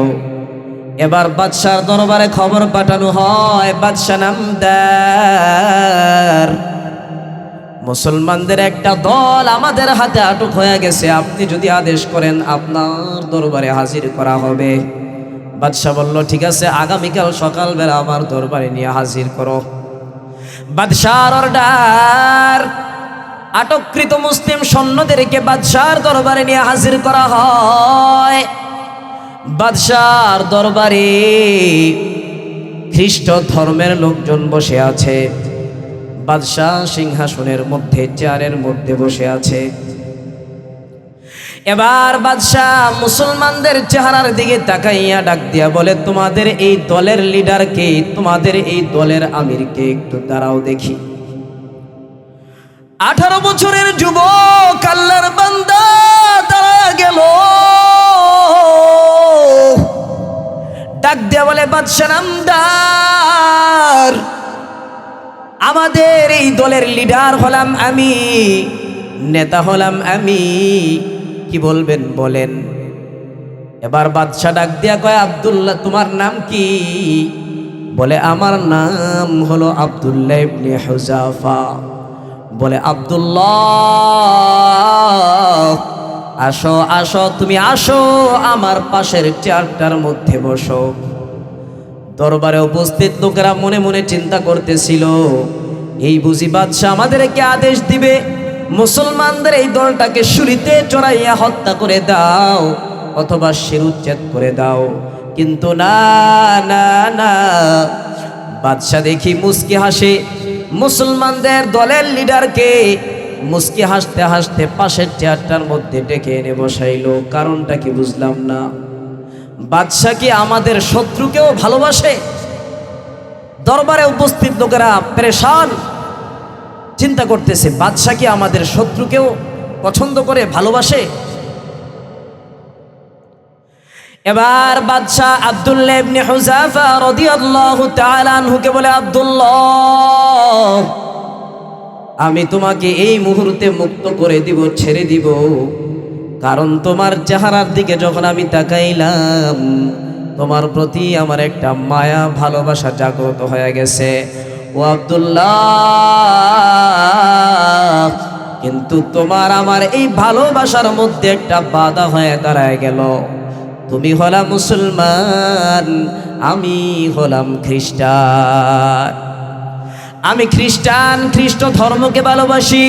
এবার বাদশার দরবারে খবর পাঠানো হয়, বাদশা নামদার, মুসলমানদের একটা দল আমাদের হাতে আটক হয়ে গেছে, আপনি যদি আদেশ করেন আপনার দরবারে হাজির করা হবে। বাদশাহ বলল, ঠিক আছে, আগামীকাল সকালবেলা আমার দরবারে নিয়ে হাজির করো। বাদশার অর্ডার, আটককৃত মুসলিম সৈন্যদেরকে বাদশার দরবারে নিয়ে হাজির করা হয়। বাদশার দরবারে খ্রিস্ট ধর্মের লোকজন বসে আছে। বাদশাহ সিংহাসনের মধ্যে চেয়ারের মধ্যে বসে আছে। এবার বাদশাহ মুসলমানদের চেহারার দিকে তাকাইয়া ডাক দিয়া বলে, তোমাদের এই দলের লিডার কে? তোমাদের এই দলের আমির কে? একটু দাঁড়াও দেখি। 18 বছরের যুবক আল্লাহর বান্দা দাঁড়া গেল, ডাক দিয়া বলে, বাদশা নামদার, আমাদের এই দলের লিডার হলাম আমি, নেতা হলাম আমি, কি বলবেন বলেন। এবার বাদশা ডাক দিয়া কয়, আব্দুল্লাহ, তোমার নাম কি? বলে, আমার নাম হলো আব্দুল্লাহ ইবনে হুযাফা। বলে, আব্দুল্লাহ, আসো আসো, তুমি আসো, আমার পাশের চেয়ারটার মধ্যে বসো। দরবারে উপস্থিত লোকেরা মনে মনে চিন্তা করতেছিল, এই বুঝি বাদশা আমাদেরকে আদেশ দিবে মুসলমানদের এই দলটাকে শুলিতে চড়াইয়া হত্যা করে দাও অথবা শিরুচ্ছেদ করে দাও। কিন্তু না না না, বাদশা দেখি মুস্কি হাসে। মুসলমানদের দলের লিডারকে মুস্কি হাসতে হাসতে পাশের চেয়ারটার মধ্যে ডেকে এনে বসাইলো। কারণটা কি বুঝলাম না। বাদশা কি আমাদের শত্রুকেও ভালোবাসে? দরবারে উপস্থিত লোকেরা পেরেশান, চিন্তা করতেছে, বাদশা কি আমাদের শত্রুকেও পছন্দ করে, ভালোবাসে? এবার বাদশাহ আব্দুল্লাহ ইবনে হুযাফা রাদিয়াল্লাহু তাআলা আনহুকে বলে, আব্দুল্লাহ, আমি তোমাকে এই মুহূর্তে মুক্ত করে দিব, ছেড়ে দিব। কারণ তোমার চেহারার দিকে যখন আমি তাকাইলাম, তোমার প্রতি আমার একটা মায়া ভালোবাসা জাগ্রত হয়ে গেছে ও আব্দুল্লাহ। কিন্তু তোমার আমার এই ভালোবাসার মধ্যে একটা বাধা হয়ে দাঁড়ায় গেল। তুমি হলা মুসলমান, আমি হলাম খ্রিস্টান। আমি খ্রিস্টান, খ্রিস্ট ধর্মকে ভালোবাসি।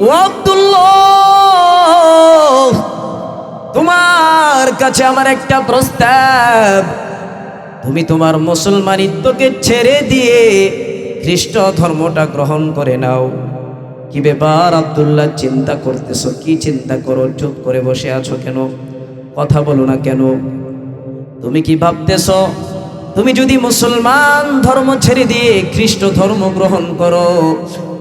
ও আব্দুল্লাহ, তোমার কাছে আমার একটা প্রস্তাব। তুমি তোমার মুসলমানিত্বকে ছেড়ে দিয়ে খ্রিস্ট ধর্মটা গ্রহণ করে নাও। কি ব্যাপার আব্দুল্লাহ, চিন্তা করতেছো? কি চিন্তা করো? চুপ করে বসে আছো কেন? কথা বলো না কেন? তুমি কি ভাবতেছো তুমি যদি মুসলমান ধর্ম ছেড়ে দিয়ে খ্রিস্ট ধর্ম গ্রহণ করো,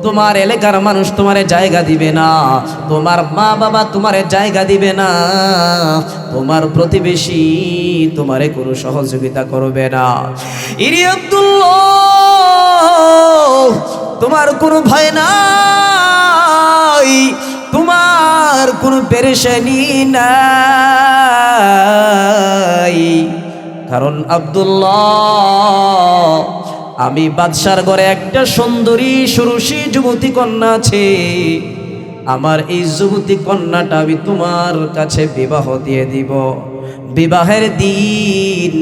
তোমার এলাকার মানুষ তোমারে জায়গা দিবে না, তোমার মা বাবা তোমারে জায়গা দিবে না, তোমার প্রতিবেশী তোমারে কোনো সহযোগিতা করবে না। ইরে আব্দুল্লাহ, তোমার কোনো ভয় নাই, তোমার কোনো পেরেশানি নাই। কারণ আব্দুল্লাহ, আমি বাদশার ঘরে একটা সুন্দরী সুরুষী যুবতী কন্যা আছে। আমার এই যুবতী কন্যাটা আমি তোমার কাছে বিবাহ দিয়ে দিব। বিবাহের দিন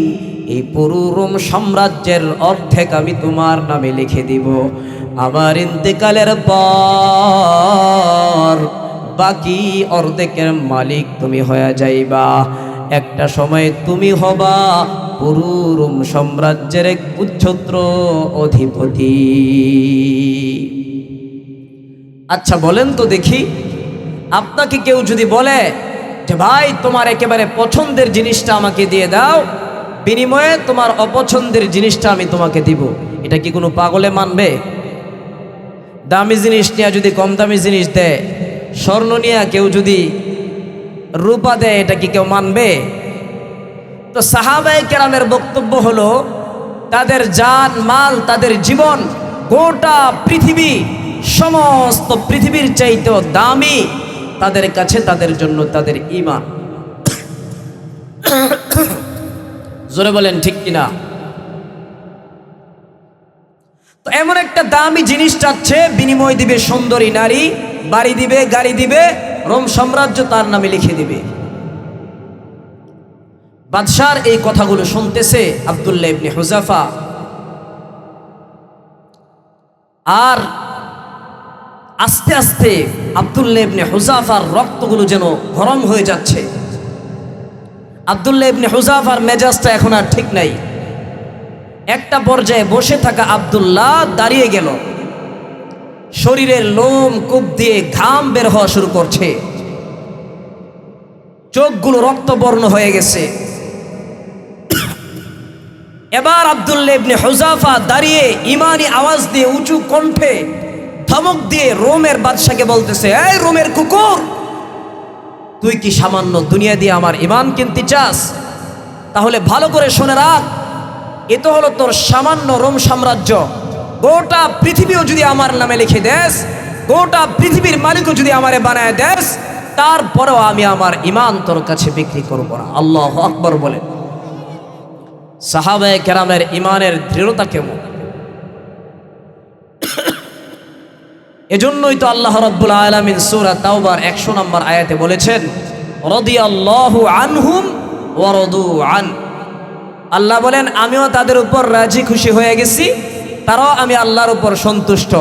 এই পুরো রোম সাম্রাজ্যের অর্ধেক আমি তোমার নামে লিখে দিব। আমার ইন্তেকালের পর বাকি অর্ধেকের মালিক তুমি হয়ে যাইবা। একটা সময় তুমি হবা পুরো রোম সাম্রাজ্যের এক উচ্ছত্র অধিপতি। আচ্ছা বলেন তো দেখি, আপনাকে কেউ যদি বলে যে ভাই তোমার একেবারে পছন্দের জিনিসটা আমাকে দিয়ে দাও, বিনিময়ে তোমার অপছন্দের জিনিসটা আমি তোমাকে দিব, এটা কি কোনো পাগলে মানবে? দামি জিনিস নিয়ে যদি কম দামি জিনিস দেয়, স্বর্ণ নিয়ে কেউ যদি রূপা দেয়, এটা কি কেউ মানবে? তো সাহাবায়ে কেরামের বক্তব্য হলো, তাদের জান মাল, তাদের জীবন, গোটা পৃথিবী, সমস্ত পৃথিবীর চাইতেও দামি তাদের কাছে, তাদের জন্য তাদের ঈমান। জোরে বলেন ঠিক কিনা? তো এমন একটা দামি জিনিস চাচ্ছে, বিনিময় দিবে সুন্দরী নারী, বাড়ি দিবে, গাড়ি দিবে, রোম সাম্রাজ্য তার নামে লিখে দিবে। বাদশার এই কথাগুলো শুনতেছে আব্দুল্লাহ ইবনে হুযাফা, আর আস্তে আস্তে আব্দুল্লাহ ইবনে হুযাফার রক্তগুলো যেন গরম হয়ে যাচ্ছে। আব্দুল্লাহ ইবনে হুযাফার মেজাজটা এখন আর ঠিক নাই। একটা পর্যায়ে বসে থাকা আব্দুল্লাহ দাঁড়িয়ে গেল, শরীরের লোম কূপ দিয়ে ঘাম বের হওয়া শুরু করছে, চোখগুলো রক্তবর্ণ হয়ে গেছে। এবার আব্দুল্লাহ ইবনে হুযাফা দাঁড়িয়ে ঈমানি আওয়াজ দিয়ে উঁচু কণ্ঠে ধমক দিয়ে রোমের বাদশাকে বলতেছে, এই রোমের কুকুর, তুই কি সামান্য দুনিয়া দিয়ে আমার ঈমান কিনতে চাস? তাহলে ভালো করে শুনে রাখ, এ তো হলো তোর সামান্য রোম সাম্রাজ্য। গোটা পৃথিবীও যদি আমার নামে লিখে দেস, গোটা পৃথিবীর মালিকও যদি আমারে বানায় দেস, তারপরেও আমি আমার ঈমান তোর কাছে বিক্রি করব না। আল্লাহু আকবার বলে। সাহাবায়ে কেরামের ঈমানের দৃঢ়তা কেমন! এজন্যই তো আল্লাহ রাব্বুল আলামিন সূরা তাওবার 100 নম্বর আয়াতে বলেছেন, রাদিয়াল্লাহু আনহুম ওয়া রাদু আন। আল্লাহ বলেন, আমিও তাদের উপর রাজি খুশি হয়ে গেছি, তারাও আমি আল্লাহর উপর সন্তুষ্ট।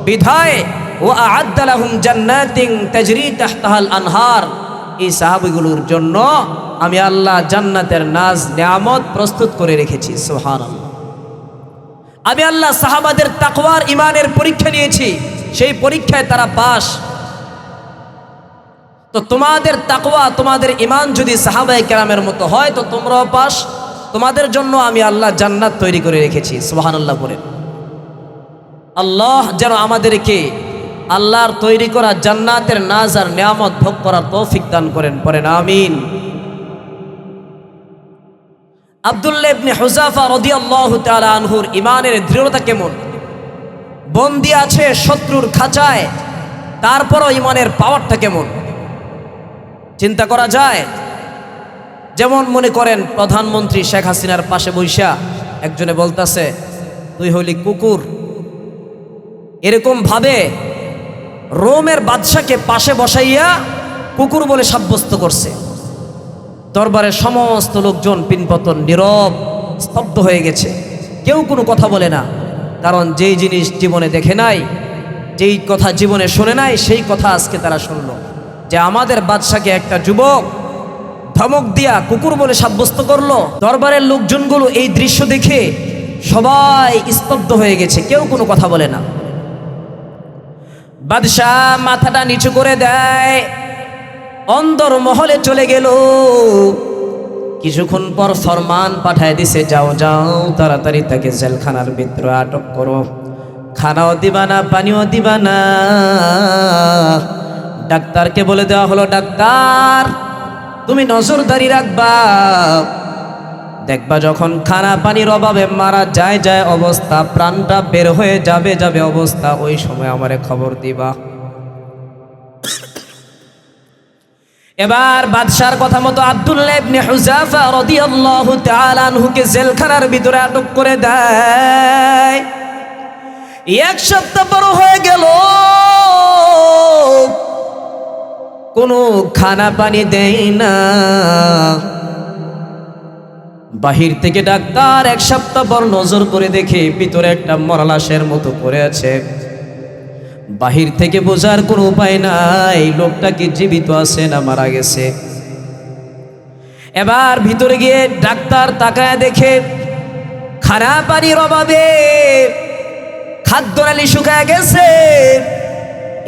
বিধায় ওয়া আ'আদ্দা লাহুম জান্নাতিন তাজরি তাহতাহাল আনহার, এই সাহাবীগুলোর জন্য আমি আল্লাহ জান্নাতের নাজ নিয়ামত প্রস্তুত করে রেখেছি। সুবহানাল্লাহ। আমি আল্লাহ সাহাবাদের তাকওয়ার ঈমানের পরীক্ষা নিয়েছি, সেই পরীক্ষায় তারা পাস। তো তোমাদের তাকওয়া, তোমাদের ঈমান যদি সাহাবায়ে কেরামের মতো হয়, তো তোমরাও পাস। তোমাদের জন্য আমি আল্লাহ জান্নাত তৈরি করে রেখেছি। সুবহানাল্লাহ বলেন। আল্লাহ যেন আমাদেরকে আল্লাহর তৈরি করা জান্নাতের নাজ আর নিয়ামত ভোগ করার তৌফিক দান করেন, পড়েন আমিন। আব্দুল্লাহ ইবনে হুযাফা রাদিয়াল্লাহু তাআলা আনহুর ঈমানের দৃঢ়তা কেমন! বন্দী আছে শত্রুর খাঁচায়, তারপরও ইমানের পাওয়ারটা কেমন চিন্তা করা যায়। যেমন মনে করেন প্রধানমন্ত্রী শেখ হাসিনার পাশে বৈশা একজনে বলতাছে তুই হইলি কুকুর, এরকম ভাবে রোমের বাদশাকে পাশে বসাইয়া কুকুর বলে সাব্যস্ত করছে। দরবারের সমস্ত লোকজন পিনপতন, নীরব, স্তব্ধ হয়ে গেছে, কেউ কোনো কথা বলে না। কারণ যেই জিনিস জীবনে দেখে নাই, যেই কথা জীবনে শোনে নাই, সেই কথা আজকে তারা শুনলো যে আমাদের বাদশাকে একটা যুবক ধমক দিয়া কুকুর বলে সাব্যস্ত করলো। দরবারের লোকজনগুলো এই দৃশ্য দেখে সবাই স্তব্ধ হয়ে গেছে, কেউ কোনো কথা বলে না। বাদশাহ মাথাটা নিচু করে দেয়, অন্দর মহলে চলে গেল। কিছুক্ষণ পর ফরমান পাঠায় দিছে, যাও যাও তাড়াতাড়ি তাকে জেলখানার ভিতরে আটক করো, খানাও দিবা না, পানিও দিবা না। ডাক্তারকে বলে দেওয়া হলো, ডাক্তার তুমি নজরদারি রাখবা, দেখবা যখন খানা পানির অভাবে মারা যায় অবস্থা, প্রাণটা বের হয়ে যাবে অবস্থা, ওই সময় আমারে খবর দিবা। এবার বাদশার কথা মতো আব্দুল্লাহ ইবনে হুযাফা রাদিয়াল্লাহু তাআলা আনহুকে জেলখানার ভিতরে আটক করে দেয়। এক সপ্তাহ পর হয়ে গেল, কোনো খানা পানি দেয় না। বাহির থেকে ডাক্তার এক সপ্তাহ পর নজর করে দেখে ভিতরে একটা মরা লাশের মতো পড়ে আছে। বাহির থেকে বোঝার কোনো উপায় নাই লোকটা কি জীবিত আছে না মারা গেছে। এবার ভিতরে গিয়ে ডাক্তার তাকায় দেখে খানা পানির অভাবে খাদ্যনালী শুকায় গেছে।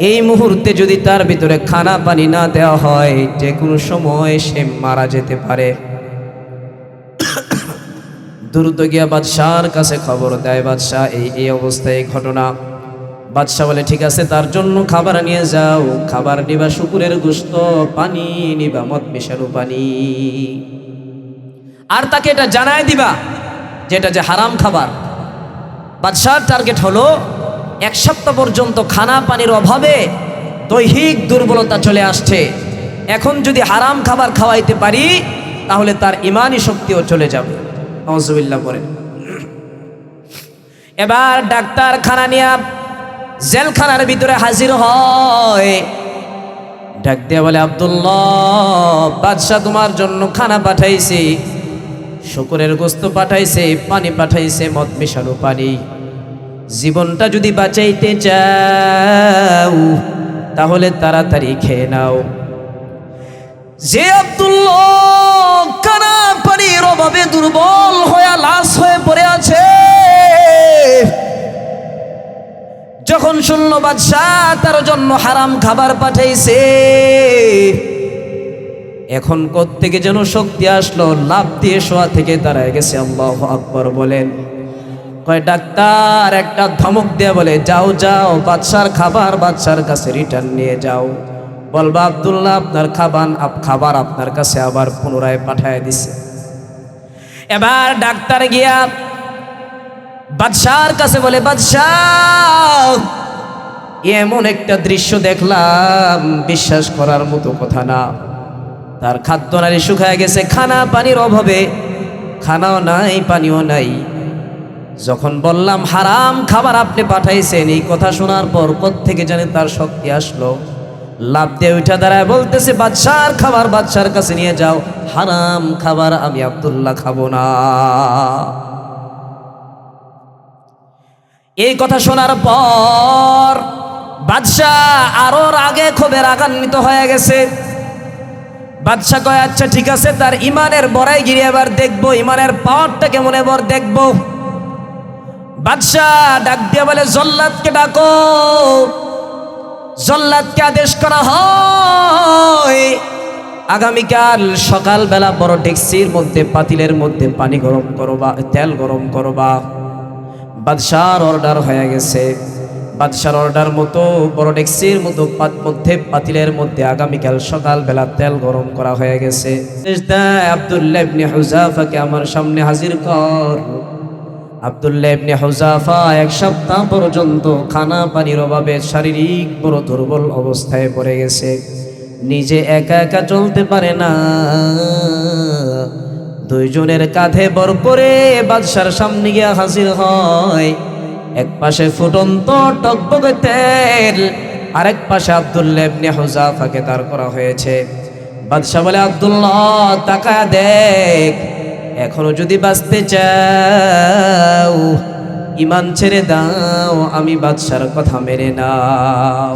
এই মুহূর্তে যদি তার ভিতরে খানা পানি না দেওয়া হয়, যে কোনো সময় সে মারা যেতে পারে। দ্রুত গিয়া বাদশার কাছে খবর দেয়, বাদশাহ এই অবস্থায় এই ঘটনা। বাদশাহ বলে ঠিক আছে, তার জন্য খাবার নিয়ে যাও। খাবার নিবা শুকুরের গোশত, পানি নিবা মদ মেশানো পানি, আর তাকে এটা জানায় দিবা যেটা যে হারাম খাবার। বাদশার টার্গেট হলো এক সপ্তাহ পর্যন্ত খানা পানির অভাবে দৈহিক দুর্বলতা চলে আসছে, এখন যদি হারাম খাবার খাওয়াইতে পারি তাহলে তার ইমানি শক্তিও চলে যাবে। নাউজুবিল্লাহ বলেন। এবার ডাক্তার খানা নিয়ে জেলখানার ভিতরে হাজির হয়। ডাক দিয়ে বলে, আব্দুল্লাহ বাদশাহ তোমার জন্য খানা পাঠাইছে, শুকরের গোশত পাঠাইছে, পানি পাঠাইছে মদ মেশানো পানি। জীবনটা যদি বাঁচাইতে চাও তাহলে তাড়াতাড়ি খেয়ে নাও। যে আব্দুল্লাহ খানা পানির অভাবে দুর্বল হয়ে লাশ হয়ে পড়ে আছে, যখন শুনল বাদশাহ তার জন্য হারাম খাবার পাঠাইছে, এখন কোত্থেকে যেন শক্তি আসলো, লাফ দিয়ে শোয়া থেকে দাঁড়ায় গেছে। আল্লাহু আকবার বলেন। কয় ডাক্তার একটা ধমক দিয়ে বলে, যাও যাও বাদশার খাবার বাদশার কাছে রিটার্ন নিয়ে যাও। বলবা আব্দুল্লাহ আপনার খাবার আপনার কাছে আবার পুনরায় পাঠায় দিছে। এবার ডাক্তার গিয়া বাদশার কাছে বলে, বাদশাহ এমন একটা দৃশ্য দেখলাম বিশ্বাস করার মতো কথা না। তার খাদ্যনালী শুকায় গেছে খানা পানির অভাবে, খানাও নাই পানিও নাই। যখন বললাম হারাম খাবার আপনি পাঠাইছেন, এই কথা শোনার পর কোত্থেকে জানে তার শক্তি আসলো, লাফ দিয়ে উঠা দাঁড়ায় বলতেছে, বাদশার খাবার বাদশার কাছে নিয়ে যাও, হারাম খাবার আমি আব্দুল্লাহ খাবো না। এই কথা শোনার পর বাদশাহ আরো রাগে ক্ষোভে রাগান্বিত হয়ে গেছে। বাদশাহ কয় আচ্ছা ঠিক আছে, তার ইমানের বড়াই গিয়ে এবার দেখবো, ইমানের পাওয়ারটা কেমন এবার দেখবো। বাদশাহ ডাক দিয়ে বলে, জল্লাদকে ডাকো। জল্লাদকে আদেশ করা হয়, আগামীকাল সকালবেলা বড় ডেকচির মধ্যে পাতিলের মধ্যে পানি গরম করবা, তেল গরম করবা। বাদশার অর্ডার হয়ে গেছে। বাদশার অর্ডার মতো বড় ডেকচির মতো পাতিলের মধ্যে আগামীকাল সকালবেলা তেল গরম করা হয়ে গেছে। আব্দুল্লাহ ইবনে হুযাফাকে আমার সামনে হাজির কর। আব্দুল্লাহ ইবনে হুযাফা এক সপ্তাহ পর্যন্ত খানা পানির অভাবে শারীরিক বড় দুর্বল অবস্থায় পড়ে গেছে, নিজে একা একা চলতে পারে না। দুইজনের কাঁধে বর করে বাদশার সামনে গিয়ে হাজির হয়। এক পাশে ফুটন্ত টকবকে তেল, আরেক পাশে আব্দুল্লাহ ইবনে হুযাফাকে দাঁড় করা হয়েছে। বাদশা বলে, আব্দুল্লাহ তাকায়া দেখ, এখনো যদি বাঁচতে চাও ঈমান ছেড়ে দাও, আমি বাদশার কথা মেনে নাও।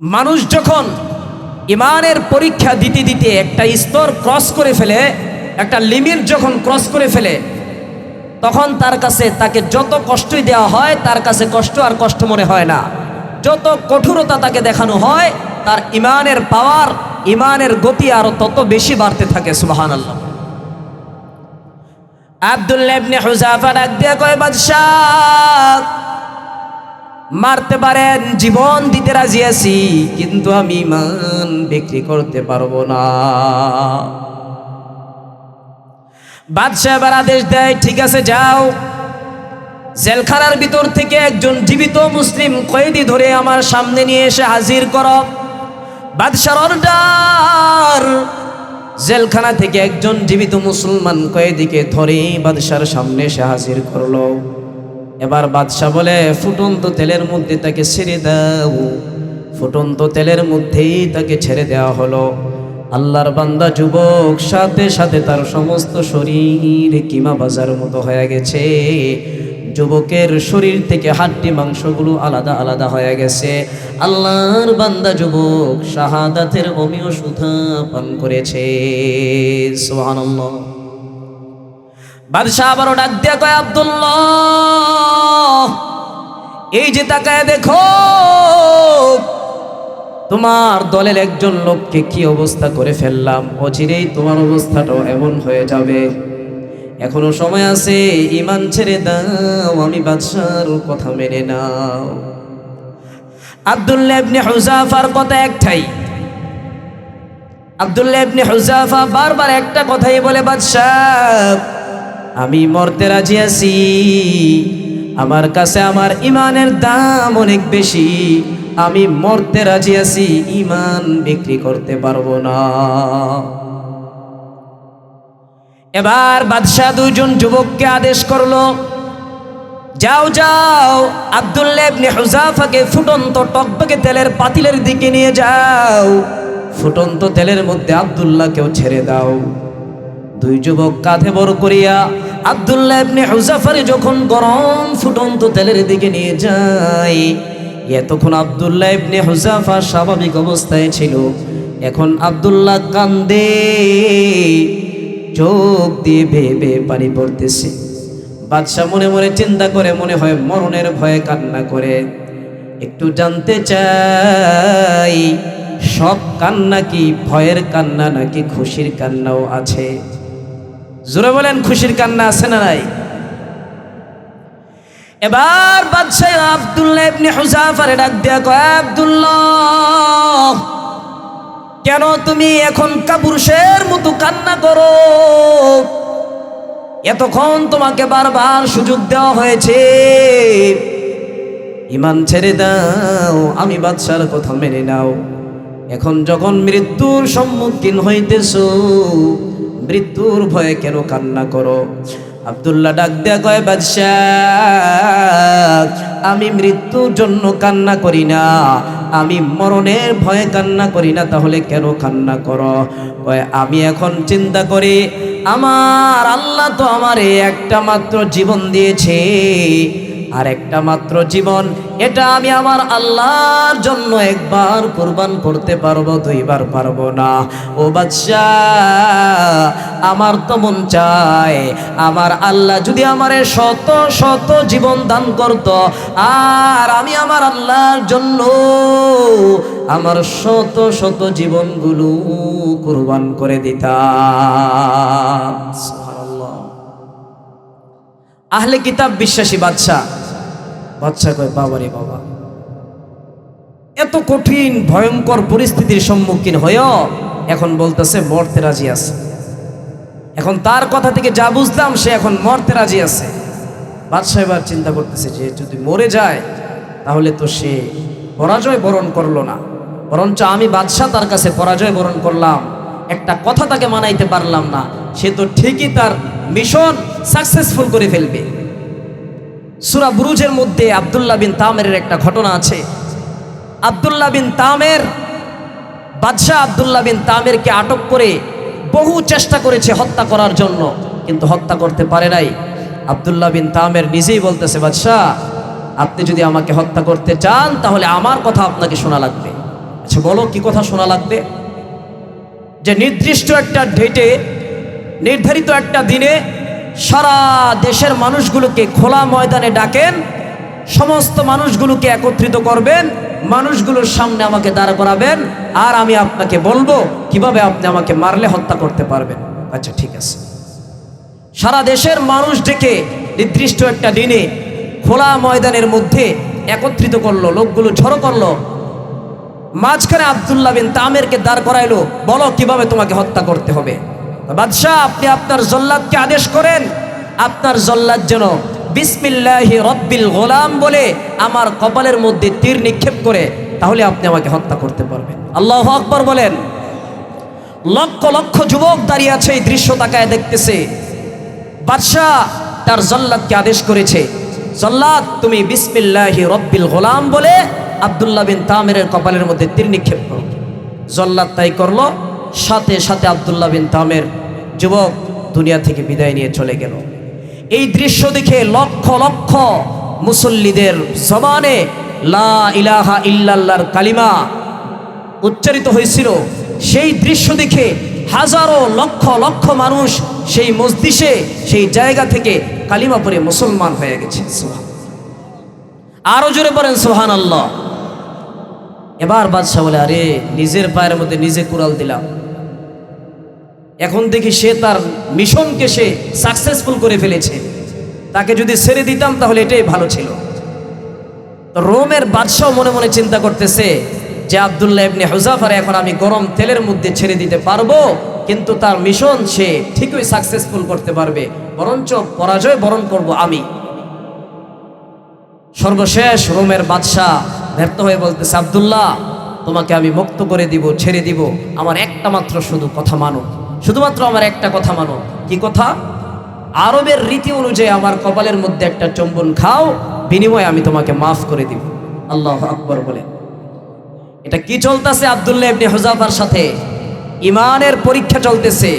মানুষ যখন ঈমানের পরীক্ষা দিতে দিতে একটা স্তর ক্রস করে ফেলে, একটা লিমিট যখন ক্রস করে ফেলে, তখন তার কাছে তাকে যত কষ্টই দেওয়া হয় তার কাছে কষ্ট আর কষ্ট মনে হয় না। যত কঠোরতা তাকে দেখানো হয় তার ঈমানের পাওয়ার, ঈমানের গতি আরো তত বেশি বাড়তে থাকে। সুবহানাল্লাহ। আব্দুল্লাহ ইবনে হুযাফা ডাক দিয়ে কয়, বাদশাহ মারতে পারেন, জীবন দিতে রাজি আছি, কিন্তু আমি ঈমান বিক্রি করতে পারবো না। বাদশাহ এবার আদেশ দেয়, ঠিক আছে যাও, জেলখানার ভিতর থেকে একজন জীবিত মুসলিম কয়েদি ধরে আমার সামনে নিয়ে এসে হাজির করো। বাদশার অর্ডার। জেলখানা থেকে একজন জীবিত মুসলমান কয়েদিকে ধরে বাদশার সামনে এসে হাজির করলো। এবার বাদশাহ বলে, ফুটন্ত তেলের মধ্যে তাকে ছেড়ে দাও। ফুটন্ত তেলের মধ্যেই তাকে ছেড়ে দেওয়া হলো। আল্লাহর বান্দা যুবক, সাথে সাথে তার সমস্ত শরীর কিমা বাজার মতো হয়ে গেছে। যুবকের শরীর থেকে হাড্ডি মাংসগুলো আলাদা আলাদা হয়ে গেছে। আল্লাহর বান্দা যুবক শাহাদাতের অমীয় সুধা পান করেছে। সুবহানাল্লাহ। বাদশাহ আবারও ডাক দিয়া কয়, আব্দুল্লাহ এই যে তাকায় দেখো, তোমার দলের একজন লোককে কি অবস্থা করে ফেললাম, অচিরেই তোমার অবস্থাটাও এমন হয়ে যাবে। এখনো সময় আছে, ঈমান ছেড়ে দাও, আমি বাদশার কথা মেনে নাও। আব্দুল্লাহ ইবনে হুযাফার কথা একটাই। আব্দুল্লাহ ইবনে হুযাফা বারবার একটা কথাই বলে, বাদশাহ আমি মরতে রাজি আছি, আমার কাছে আমার ঈমানের দাম অনেক বেশি, আমি মরতে রাজি আছি, ঈমান বিক্রি করতে পারবো না। এবার বাদশাহ দুইজন যুবককে আদেশ করলো, যাও যাও, আব্দুল্লাহ ইবনে হুযাফাকে ফুটন্ত টকবকে তেলের পাতিলের দিকে নিয়ে যাও, ফুটন্ত তেলের মধ্যে আব্দুল্লাহকেও ছেড়ে দাও। দুই যুবক কাঁধে বড় করিয়া আব্দুল্লাহ ইবনে হুযাফারে যখন গরম ফুটন্ত তেলের দিকে নিয়ে যায়, এতক্ষণ আব্দুল্লাহ ইবনে হুযাফা স্বাভাবিক অবস্থায় ছিল, এখন আব্দুল্লাহ কান্দে, চোখ দিয়ে বেয়ে বেয়ে পানি পড়তেছে। বাদশাহ মনে মনে চিন্তা করে, মনে হয় মরণের ভয়ে কান্না করে। একটু জানতে চাই, সব কান্না কি ভয়ের কান্না নাকি খুশির কান্নাও আছে? জোরে বলেন, খুশির কান্না আছে না নাই? এবার বাদশাহ আব্দুল্লাহ ইবনে হুযাফারে ডাক দিয়া কয়, আব্দুল্লাহ কেন তুমি এখন কাপুরুষের মতো কান্না করো? এতক্ষণ তোমাকে বারবার সুযোগ দেওয়া হয়েছে, ঈমান ছেড়ে দাও, আমি বাদশার কথা মেনে নাও। এখন যখন মৃত্যুর সম্মুখীন হইতেছো, মৃত্যুর ভয়ে কেন কান্না করো? আব্দুল্লাহ ডাক দেয়া কয়, বাদশাহ আমি মৃত্যুর জন্য কান্না করি না, আমি মরণের ভয়ে কান্না করি না। তাহলে কেন কান্না করো? কয়, আমি এখন চিন্তা করি, আমার আল্লাহ তো আমারে একটা মাত্র জীবন দিয়েছে, আর একটা মাত্র জীবন, এটা আমি আমার আল্লাহর জন্য একবার কুরবান করতে পারবো, দুইবার পারবো না। ও বাদশাহ আমার তো মন চায়, আমার আল্লাহ যদি আমারে শত শত জীবন দান করত, আর আমি আমার আল্লাহর জন্য আমার শত শত জীবনগুলো কুরবান করে দিতাম। সুবহানাল্লাহ। আহলে কিতাব বিশ্বাসী বাদশাহ কয়, বাবারে বাবা, এত কঠিন ভয়ঙ্কর পরিস্থিতির সম্মুখীন হয়েও এখন বলতেছে মরতে রাজি আছে। এখন তার কথা থেকে যা বুঝলাম সে এখন মরতে রাজি আছে। বাদশাহ এবার চিন্তা করতেছে যে যদি মরে যায় তাহলে তো সে পরাজয় বরণ করলো না, বরঞ্চ আমি বাদশাহ তার কাছে পরাজয় বরণ করলাম, একটা কথা তাকে মানাইতে পারলাম না, সে তো ঠিকই তার মিশন সাকসেসফুল করে ফেলবে। সূরা বুরুজের মধ্যে আব্দুল্লাহ বিন তামেরের একটা ঘটনা আছে। আব্দুল্লাহ বিন তামের, বাদশাহ আব্দুল্লাহ বিন তামেরকে আটক করে বহু চেষ্টা করেছে হত্যা করার জন্য, কিন্তু হত্যা করতে পারে নাই। আব্দুল্লাহ বিন তামের নিজেই বলতেছে, বাদশাহ আপনি যদি আমাকে হত্যা করতে চান তাহলে আমার কথা আপনাকে শোনা লাগবে। আচ্ছা বলো কি কথা শোনা লাগবে? যে নির্দিষ্ট একটা ডেটে, নির্ধারিত একটা দিনে সারা দেশের মানুষগুলোকে খোলা ময়দানে ডাকেন, সমস্ত মানুষগুলোকে একত্রিত করবেন, মানুষগুলোর সামনে আমাকে দাঁড় করাবেন, আর আমি আপনাকে বলবো কিভাবে আপনি আমাকে মারলে হত্যা করতে পারবেন। আচ্ছা ঠিক আছে। সারা দেশের মানুষ ডেকে নির্দিষ্ট একটা দিনে খোলা ময়দানের মধ্যে একত্রিত করলো, লোকগুলো ঝড়ো করলো, মাঝখানে আব্দুল্লাহ বিন তামেরকে দাঁড় করাইলো, বলো কিভাবে তোমাকে হত্যা করতে হবে। বাদশাহ আপনি আপনার জল্লাদকে আদেশ করেন, আপনার জল্লাদ যেন বিসমিল্লাহি রব্বিল গোলাম বলে আমার কপালের মধ্যে তীর নিক্ষেপ করে, তাহলে আপনি আমাকে হত্যা করতে পারবেন। আল্লাহু আকবার বলেন। লক্ষ লক্ষ যুবক দাঁড়িয়ে আছে, এই দৃশ্য তাকায় দেখতেছে। বাদশাহ তার জল্লাদকে আদেশ করেছে, জল্লাদ তুমি বিসমিল্লাহি রব্বিল গোলাম বলে আব্দুল্লাহ বিন তামেরের কপালের মধ্যে তীর নিক্ষেপ করো। জল্লাদ তাই করলো। সাথে সাথে আব্দুল্লাহ বিন তামের যুবক দুনিয়া থেকে বিদায় নিয়ে চলে গেল। এই দৃশ্য দেখে লক্ষ লক্ষ মুসল্লিদের জবানে লা ইলাহা ইল্লাল্লাহর কালিমা উচ্চারিত হয়েছিল। সেই দৃশ্য দেখে হাজারো লক্ষ লক্ষ মানুষ সেই মজলিসে, সেই জায়গা থেকে কালিমা পড়ে মুসলমান হয়ে গেছে। আরো জোরে পড়েন সুবহানাল্লাহ। এবার বাদশাহ বলে, আরে নিজের পায়ের মধ্যে নিজে কুড়াল দিলাম, এখন দেখি সে তার মিশনকে সে সাকসেসফুল করে ফেলেছে, তাকে যদি ছেড়ে দিতাম তাহলে এটাই ভালো ছিল। তো রোমের বাদশাহ মনে মনে চিন্তা করতেছে যে আব্দুল্লাহ ইবনে হুযাফার এখন আমি গরম তেলের মধ্যে ছেড়ে দিতে পারবো, কিন্তু তার মিশন সে ঠিকই সাকসেসফুল করতে পারবে, বরঞ্চ পরাজয় বরণ করব আমি। সর্বশেষ রোমের বাদশাহ ব্যর্থ হয়ে বলতেছে, আব্দুল্লাহ তোমাকে আমি মুক্ত করে দিব, ছেড়ে দিব, আমার একটা মাত্র শুধু কথা মানো, শুধুমাত্র আমার একটা কথা মানো। কি কথা? আরবের রীতি অনুযায়ী আমার কপালের মধ্যে একটা চুম্বন খাও, বিনিময়ে আমি তোমাকে মাফ করে দিব। আল্লাহু আকবার বলে। এটা কি চলতেছে আব্দুল্লাহ ইবনে হুযাফার সাথে? ইমানের পরীক্ষা চলতেছে,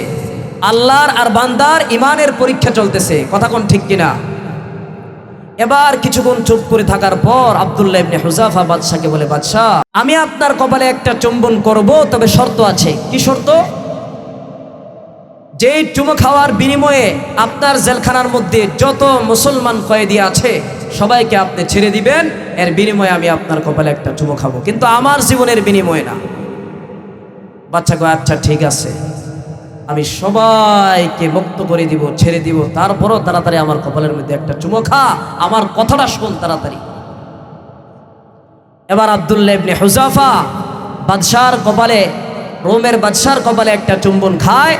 আল্লাহর আর বান্দার ইমানের পরীক্ষা চলতেছে। কথা কোন ঠিক কিনা? এবার কিছুক্ষণ চুপ করে থাকার পর আব্দুল্লাহ ইবনে হুযাফা বাদশাকে বলে, বাদশাহ আমি আপনার কপালে একটা চুম্বন করব, তবে শর্ত আছে। কি শর্ত? যেই চুমো খাওয়ার বিনিময়ে আপনার জেলখানার মধ্যে যত মুসলমান কয়েদি আছে সবাইকে আপনি ছেড়ে দিবেন, এর বিনিময়ে আমি আপনার কপালে একটা চুমো খাবো, কিন্তু আমার জীবনের বিনিময়ে না। বাচ্চা কয়, আচ্ছা ঠিক আছে, আমি সবাইকে মুক্ত করে দিব, ছেড়ে দিব, তারপরও তাড়াতাড়ি আমার কপালের মধ্যে একটা চুমো খা, আমার কথাটা শোন তাড়াতাড়ি। এবার আব্দুল্লাহ ইবনে হুযাফা বাদশার কপালে, রোমের বাদশার কপালে একটা চুম্বন খায়,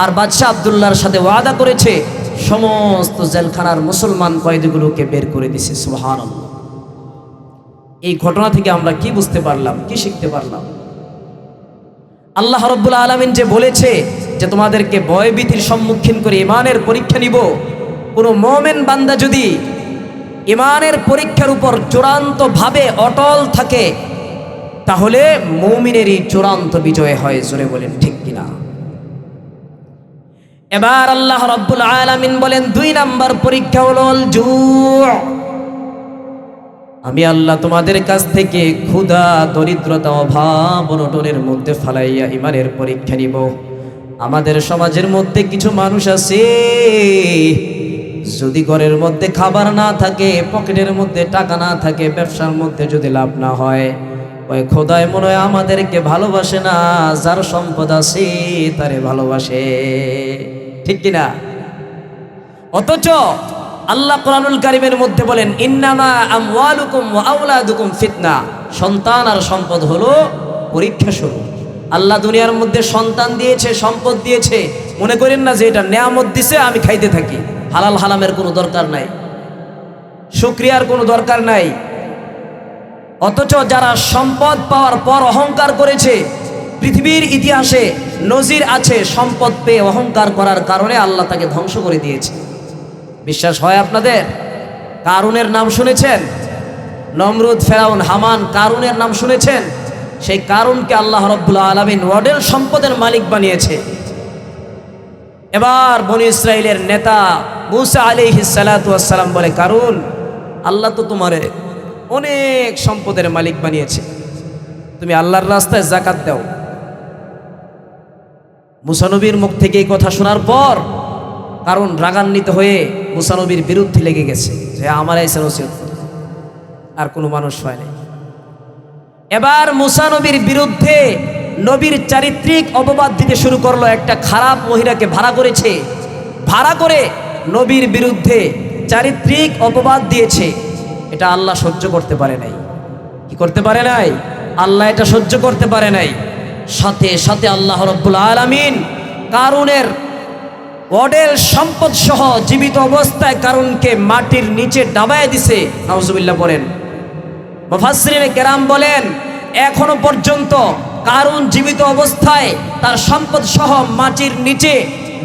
আর বাদশাহ আব্দুল্লাহর সাথে ওয়াদা করেছে সমস্ত জেলখানার মুসলমান কয়েদিগুলোকে বের করে দিছে। সুবহানাল্লাহ। এই ঘটনা থেকে আমরা কি বুঝতে পারলাম, কি শিখতে পারলাম? আল্লাহ রাব্বুল আলামিন যে বলেছে যে তোমাদেরকে ভয়ভীতির সম্মুখীন করে ইমানের পরীক্ষা নিব, কোনো মুমিন বান্দা যদি ইমানের পরীক্ষার উপর চূড়ান্তভাবে অটল থাকে তাহলে মুমিনেরই চূড়ান্ত বিজয় হয়। জোরে বলেন ঠিক কিনা? এবার আল্লাহ রাব্বুল আলামিন বলেন 2 নাম্বার পরীক্ষা হলো জু'। আমি আল্লাহ তোমাদের কাছ থেকে ক্ষুধা, দরিদ্রতা, অভাব, অনটনের মধ্যে ফালাইয়া ইমানের পরীক্ষা নিব। আমাদের সমাজের মধ্যে কিছু মানুষ আছে, যদি ঘরের মধ্যে খাবার না থাকে, পকেটের মধ্যে টাকা না থাকে, ব্যবসার মধ্যে যদি লাভ না হয়, ওই খোদায় মনে হয় আমাদেরকে ভালোবাসে না, যার সম্পদ আছে তারে ভালোবাসে। ঠিক কিনা? অথচ আল্লাহ কোরআনুল কারীমের মধ্যে বলেন, ইন্নামা আমওয়ালুকুম ওয়া আওলাদুকুম ফিতনা। সন্তান আর সম্পদ হলো পরীক্ষা স্বরূপ। আল্লাহ দুনিয়ার মধ্যে সন্তান দিয়েছে, সম্পদ দিয়েছে মনে করেন না যে এটা নেয়ামত দিছে আমি খাইতে থাকি, হালাল হারামের কোনো দরকার নাই, শুকরিয়ার কোনো দরকার নাই। অথচ যারা সম্পদ পাওয়ার পর অহংকার করেছে, পৃথিবীর ইতিহাসে নজির আছে সম্পদ পেয়ে অহংকার করার কারণে আল্লাহ তাকে ধ্বংস করে দিয়েছে। বিশ্বাস হয় আপনাদের? কারুনের নাম শুনেছেন? নমরুদ, ফেরাউন, হামান, কারুনের নাম শুনেছেন? সেই কারুনকে আল্লাহ রাব্বুল আলামিন ওয়াডেল সম্পদের মালিক বানিয়েছে। এবার বনি ইসরাইলের নেতা মুসা আলাইহিস সালাতু ওয়াস সালাম বলে, কারুন, আল্লাহ তো তোমারে অনেক সম্পদের মালিক বানিয়েছে, তুমি আল্লাহর রাস্তায় যাকাত দাও। মুসা নবীর মুখ থেকে এই কথা শোনার পর কারণ রাগান্বিত হয়ে মুসা নবীর বিরুদ্ধে লেগে গেছে যে আমার এসে নসিহত করো, আর কোনো মানুষ হয় নাই। এবার মুসা নবীর বিরুদ্ধে নবীর চারিত্রিক অপবাদ দিতে শুরু করলো। একটা খারাপ মহিলাকে ভাড়া করেছে, ভাড়া করে নবীর বিরুদ্ধে চারিত্রিক অপবাদ দিয়েছে। এটা আল্লাহ সহ্য করতে পারে নাই। কি করতে পারে নাই? আল্লাহ এটা সহ্য করতে পারে নাই। সাথে সাথে আল্লাহ রাব্বুল আলামিন কারুনের অডেল সম্পদ সহ জীবিত অবস্থায় কারুনকে মাটির নিচে ডাবায় দিছে। নাউজুবিল্লাহ বলেন। মুফাসসিরিনে কেরাম বলেন এখনো পর্যন্ত কারুন জীবিত অবস্থায় তার সম্পদ সহ মাটির নিচে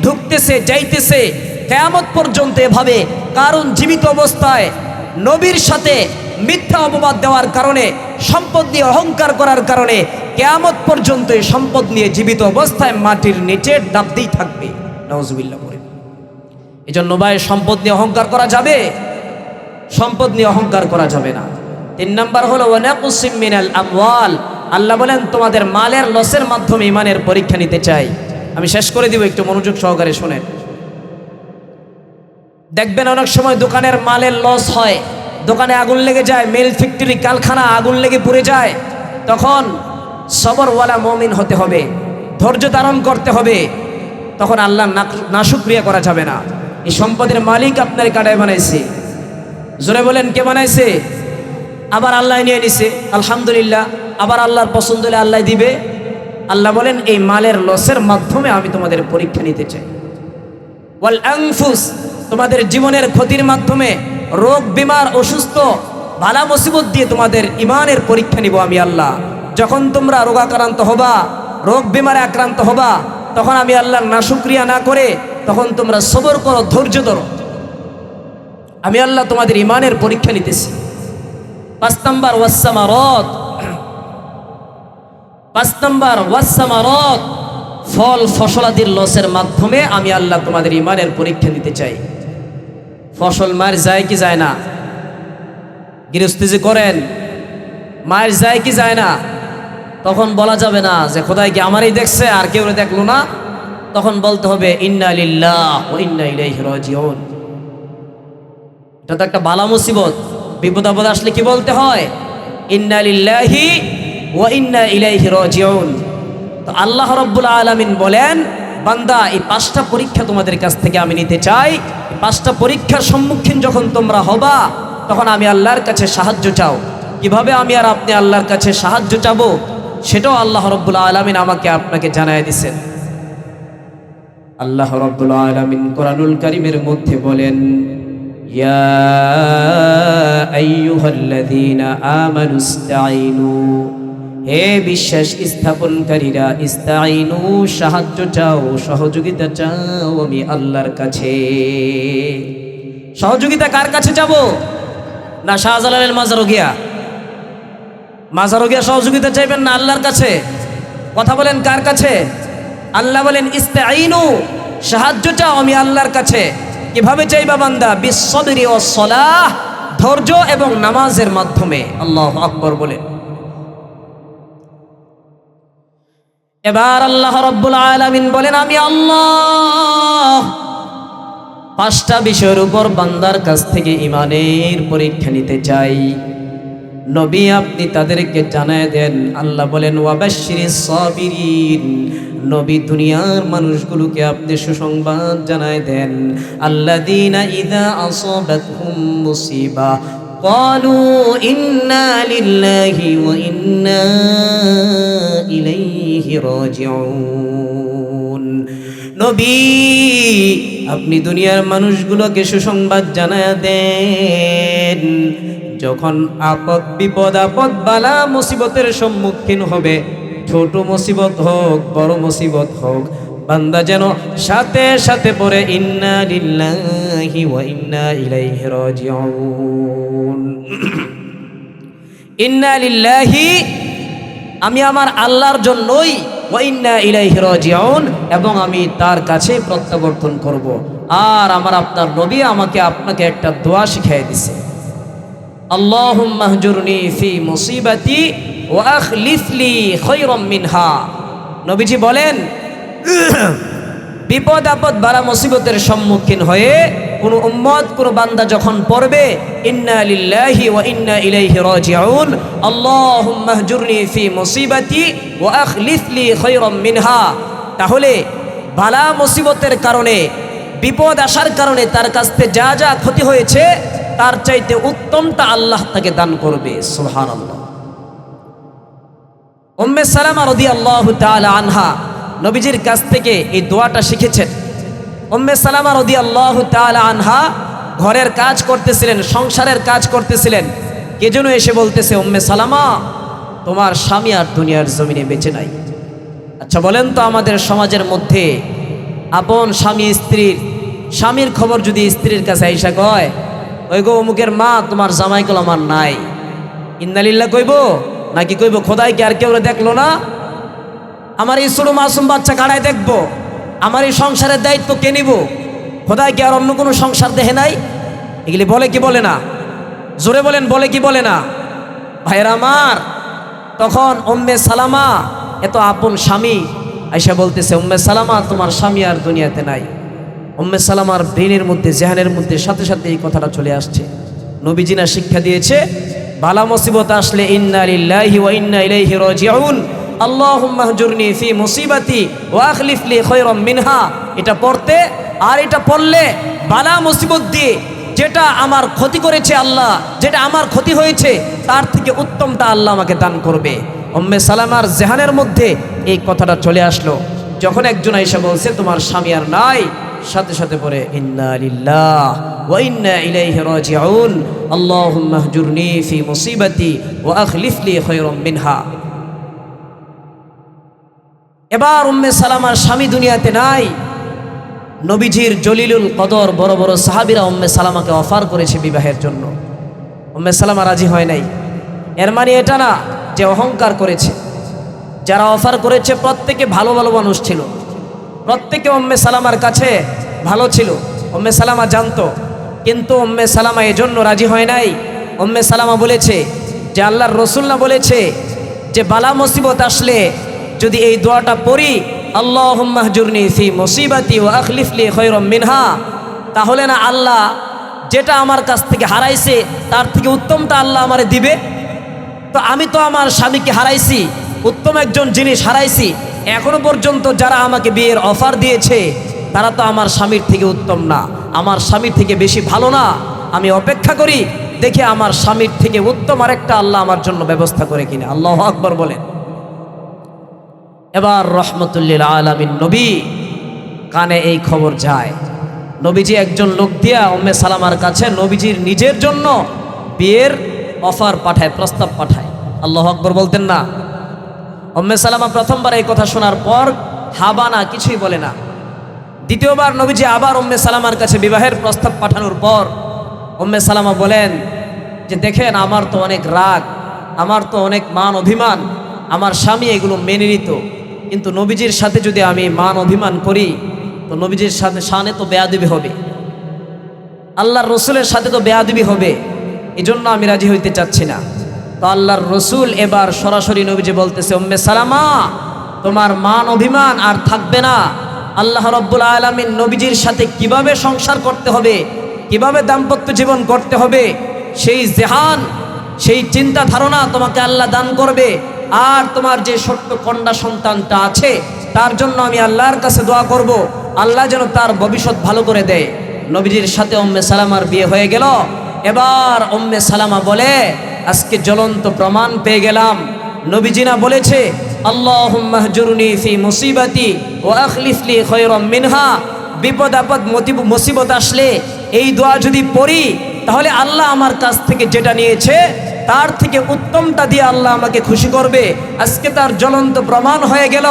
ঢুকতেছে, যাইতেছে। কিয়ামত পর্যন্ত এভাবে কারুন জীবিত অবস্থায় নবীর সাথে মিথ্যা অপবাদ দেওয়ার কারণে, সম্পদ নিয়ে অহংকার করার কারণে কিয়ামত পর্যন্ত এই সম্পদ নিয়ে জীবিত অবস্থায় মাটির নিচে ডাবতেই থাকবে। নাউজুবিল্লাহ বলেন। এজন্য ভাই, সম্পদ নিয়ে অহংকার করা যাবে? সম্পদ নিয়ে অহংকার করা যাবে না। 3 নাম্বার হলো ওয়ানাকুসিম মিনাল আমওয়াল। আল্লাহ বলেন তোমাদের মালের লসের মাধ্যমে ইমানের পরীক্ষা নিতে চাই। আমি শেষ করে দিব, একটু মনোযোগ সহকারে শুনেন। দেখবেন অনেক সময় দোকানের মালের লস হয়, দোকানে আগুন লেগে যায়, মিল, ফ্যাক্টরি, কারখানা আগুন লেগে পুড়ে যায়। তখন সবরওয়ালা মুমিন হতে হবে, ধৈর্য ধারণ করতে হবে। তখন আল্লাহ নাশুকরিয়া করা যাবে না। এই সম্পদের মালিক আপনার কাটায় বানাইছে, জোরে বলেন কে বানাইছে? আবার আল্লাহ নিয়ে নিছে, আলহামদুলিল্লাহ। আবার আল্লাহর পছন্দ হলে আল্লাহ দিবে। আল্লাহ বলেন এই মালের লসের মাধ্যমে আমি তোমাদের পরীক্ষা নিতে চাই। ওয়াল আনফুস, তোমাদের জীবনের ক্ষতির মাধ্যমে, রোগ বিমার, অসুস্থ, বালা মুসিবত দিয়ে তোমাদের ইমানের পরীক্ষা নিব আমি আল্লাহ। যখন তোমরা রোগাক্রান্ত হবা, রোগ বিমারে আক্রান্ত হবা, তখন আমি আল্লাহর নাশুকরিয়া না করে তখন তোমরা সবর করো, ধৈর্য ধরো। আমি আল্লাহ তোমাদের ইমানের পরীক্ষা নিতেছি। 5 নাম্বার ওয়াসসামারাত। 5 নাম্বার ওয়াসসামারাত, ফল ফসলাদির লসের মাধ্যমে আমি আল্লাহ তোমাদের ইমানের পরীক্ষা নিতে চাই। ফসল মার যায় কি যায় না? গৃহস্থী যে করেন, মায়ের যায় কি যায় না? তখন বলা যাবে না যে খোদাই কি আমারই দেখছে আর কেউ দেখলো না। তখন বলতে হবে ইন্না লিল্লাহ ওয়া ইন্না ইলাইহি রাজিউন। এটা তো একটা বালা মুসিবত, বিপদ আপদ আসলে কি বলতে হয়? ইন্না লিল্লাহি ওয়া ইন্না ইলাইহি রাজিউন। তো আল্লাহ রাব্বুল আলামিন বলেন, বান্দা এই 5টা পরীক্ষা তোমাদের কাছ থেকে আমি নিতে চাই। এই 5টা পরীক্ষার সম্মুখীন যখন তোমরা হবা, তখন আমি আল্লাহর কাছে সাহায্য চাও। কিভাবে আমি আর আপনি আল্লাহর কাছে সাহায্য চাবো, সেটাও আল্লাহ রাব্বুল আলামিন আমাকে আপনাকে জানায় দিয়েছেন। আল্লাহ রাব্বুল আলামিন কোরআনুল কারীমের মধ্যে বলেন, ইয়া আইয়ুহাল্লাযীনা আমানুস্তাঈনু, হে বিশ্বাস স্থাপনকারীরা, ইস্তাঈনু, সাহায্য চাও, সহযোগিতা চাও আমি আল্লাহর কাছে। সহযোগিতা কার কাছে যাব? না শাহজালালের মাজারও গিয়া? মাজারও গিয়া সহযোগিতা চাইবেন না আল্লাহর কাছে? কথা বলেন কার কাছে? আল্লাহ বলেন ইস্তাঈনু, সাহায্য চাও আমি আল্লাহর কাছে। কিভাবে চাইবা বান্দা? বিসসবরি ওয়াস সালাহ, ধৈর্য এবং নামাজের মাধ্যমে। আল্লাহু আকবার বলেন। এবার আল্লাহ রাব্বুল আলামিন বলেন, আমি আল্লাহ 5টা বিষয়ের উপর বান্দার কাছ থেকে ইমানের পরীক্ষা নিতে চাই। নবী আপনি তাদেরকে জানায় দেন। আল্লাহ বলেন ওয়াবাশশিরিস সাবিরিন, নবী দুনিয়ার মানুষগুলোকে আপনি সুসংবাদ জানায় দেন। আল্লাযীনা ইযা আসাবাতহুম মুসিবা ক্বালু ইন্না লিল্লাহি ওয়া ইন্না ইলাইহি রাজিউন। নবী, আপনি দুনিয়ার মানুষগুলোকে সুসংবাদ জানায়া দেন, যখন আপদ বিপদ আপদ বালা মুসিবতের সম্মুখীন হবে, ছোট মুসিবত হোক বড় মুসিবত হোক, বান্দা যেন সাথে সাথে পড়ে ইন্না লিল্লাহি ওয়া ইন্না ইলাইহি রাজিউন। ইন্না লিল্লাহি, আমি আমার আল্লাহর জন্যই, ওয়া ইন্না ইলাইহি রাজিউন, এবং আমি তার কাছে প্রত্যাবর্তন করব। আর আমার আপনার নবী আমাকে আপনাকে একটা দোয়া শিখিয়ে দিছে, আল্লাহুম্মা হজুরনি ফি মুসিবাতি ওয়া আখলিফ লি খায়রাম মিনহা। নবীজি বলেন, বিপদ আপদ বালা মুসিবতের সম্মুখীন হয়ে কোন উম্মত কোন বান্দা যখন পড়বে ইন্না লিল্লাহি ওয়া ইন্না ইলাইহি রাজিউন, আল্লাহুম্মা হজুরনি ফি মুসিবাতি ওয়া আখলিফ লি খায়রাম মিনহা, তাহলে বালা মুসিবতের কারণে, বিপদ আসার কারণে তার কাছ থেকে যা যা ক্ষতি হয়েছে তার চাইতে উত্তমটা আল্লাহ তাকে দান করবে। সুবহানাল্লাহ। উম্মে সালামা রাদিয়াল্লাহু তাআলা আনহা নবীজির কাছ থেকে এই দোয়াটা শিখেছেন। উম্মে সালামা রাদিয়াল্লাহু তাআলা আনহা ঘরের কাজ করতেছিলেন, সংসারের কাজ করতেছিলেন। কে যেন এসে বলতেছে, উম্মে সালামা, তোমার স্বামী আর দুনিয়ার জমিনে বেঁচে নাই। আচ্ছা বলেন তো, আমাদের সমাজের মধ্যে আপন স্বামী স্বামীর খবর যদি স্ত্রীর কাছে আইসা কয়, ওই গো অমুকের মা, তোমার জামাইগুল আমার নাই, ইন্নালিল্লাহ কইব নাকি কইব খোদাই কি আর কেউ দেখলো না, আমার এই ছোট মাসুম বাচ্চা কাড়ায় দেখবো, আমার এই সংসারের দায়িত্ব কে নিব, খোদাই কি আর অন্য কোনো সংসার দেখে নাই? এগুলি বলে কি বলে না? জোরে বলেন, বলে কি বলে না? ভাইয়েরা আমার, তখন উম্মে সালামা, এত আপন স্বামী, আয়েশা বলতেছে, উম্মে সালামা, তোমার স্বামী আর দুনিয়াতে নাই। উম্মে সালামার ব্রেনের মধ্যে, জেহানের মধ্যে সাথে সাথে এই কথাটা চলে আসছে। নবীজি না শিক্ষা দিয়েছে, বালা মুসিবত আসলে ইন্না লিল্লাহি ওয়া ইন্না ইলাইহি রাজিউন, আল্লাহুম্মা হজুরনি ফি মুসিবাতি ওয়া আখলিফ লি খায়রাম মিনহা, এটা পড়তে, আর এটা পড়লে বালা মুসিবত দিয়ে যেটা আমার ক্ষতি করেছে আল্লাহ, যেটা আমার ক্ষতি হয়েছে তার থেকে উত্তমটা আল্লাহ আমাকে দান করবে। উম্মে সালামার জেহানের মধ্যে এই কথাটা চলে আসলো। যখন একজন আয়েশা বলছে তোমার স্বামী আর নাই, সাথে সাথে পড়ে ইন্না লিল্লাহ ওয়া ইন্না ইলাইহি রাজিউন, আল্লাহুম্মা হজুরনি ফি মুসিবাতি ওয়া আখলিফ লি খায়রাম মিনহা। এবার উম্মে সালামার স্বামী দুনিয়াতে নাই। নবীজির জলিলুল কদর বড় বড় সাহাবীরা উম্মে সালামাকে অফার করেছে বিবাহের জন্য। উম্মে সালামা রাজি হয় নাই। এর মানে এটা না যে অহংকার করেছে। যারা অফার করেছে প্রত্যেকে ভালো ভালো মানুষ ছিল, প্রত্যেকে উম্মে সালামার কাছে ভালো ছিল, উম্মে সালামা জানতো। কিন্তু উম্মে সালামা এজন্য রাজি হয় নাই। উম্মে সালামা বলেছে যে আল্লাহর রাসূল না বলেছে যে বালা মুসিবত আসলে যদি এই দোয়াটা পড়ি, আল্লাহুম্মা হজুরনি ফি মুসিবাতি ওয়া আখলিফ লি খায়রাম মিনহা, তাহলে না আল্লাহ যেটা আমার কাছ থেকে হারাইছে তার থেকে উত্তমটা আল্লাহ আমারে দিবে। তো আমি তো আমার স্বামীকে হারাইছি, উত্তম একজন জিনিস হারাইছি, এখনো পর্যন্ত যারা আমাকে বিয়ের অফার দিয়েছে তারা তো আমার স্বামীর থেকে উত্তম না, আমার স্বামীর থেকে বেশি ভালো না। আমি অপেক্ষা করি দেখে আমার স্বামীর থেকে উত্তম আরেকটা আল্লাহ আমার জন্য ব্যবস্থা করে কিনা। আল্লাহু আকবার বলেন। এবার রহমতুল্লিল আলামিন নবী কানে এই খবর যায়। নবীজি একজন লোক দিয়া উম্মে সালামার কাছে নবীজির নিজের জন্য বিয়ের অফার পাঠায়, প্রস্তাব পাঠায়। আল্লাহু আকবার বলতেন না? উম্মে সালামা প্রথমবার এই কথা শোনার পর হাবানা কিছুই বলে না। দ্বিতীয়বার নবীজি আবার উম্মে সালামার কাছে বিবাহের প্রস্তাব পাঠানোর পর উম্মে সালামা বলেন যে দেখেন, আমার তো অনেক রাগ, আমার তো অনেক মান অভিমান, আমার স্বামী এগুলো মেনে নিত, কিন্তু নবীজির সাথে যদি আমি মান অভিমান করি তো নবীজির সাথে শানে তো বেয়াদবি হবে, আল্লাহর রসুলের সাথে তো বেয়াদবি হবে, এজন্য আমি রাজি হইতে চাচ্ছি না। তো আল্লাহর রসুল এবার সরাসরি নবীজি বলতেছে, উম্মে সালামা, তোমার মান অভিমান আর থাকবে না। আল্লাহ রাব্বুল আলামিন নবীজির সাথে কিভাবে সংসার করতে হবে, কিভাবে দাম্পত্য জীবন করতে হবে, সেই জেহান, সেই চিন্তা ধারণা তোমাকে আল্লাহ দান করবে। আর তোমার যে ছোট্ট কন্যা সন্তানটা আছে তার জন্য আমি আল্লাহর কাছে দোয়া করব, আল্লাহ যেন তার ভবিষ্যৎ ভালো করে দেয়। নবীজির সাথে উম্মে সালামার বিয়ে হয়ে গেল। এবার উম্মে সালামা বলে, আজকে জ্বলন্ত প্রমাণ পেয়ে গেলাম, নবীজি না বলেছে আল্লাহুম্মা হজুরনি ফি মুসিবাতি ওয়া আখলিফ লি খায়রাম মিনহা। বিপদ আপদ মুসিবত আসলে এই দোয়া যদি পড়ি, তাহলে আল্লাহ আমার কাছ থেকে যেটা নিয়েছে তার থেকে উত্তমটা দিয়ে আল্লাহ আমাকে খুশি করবে। আজকে তার জ্বলন্ত প্রমাণ হয়ে গেল,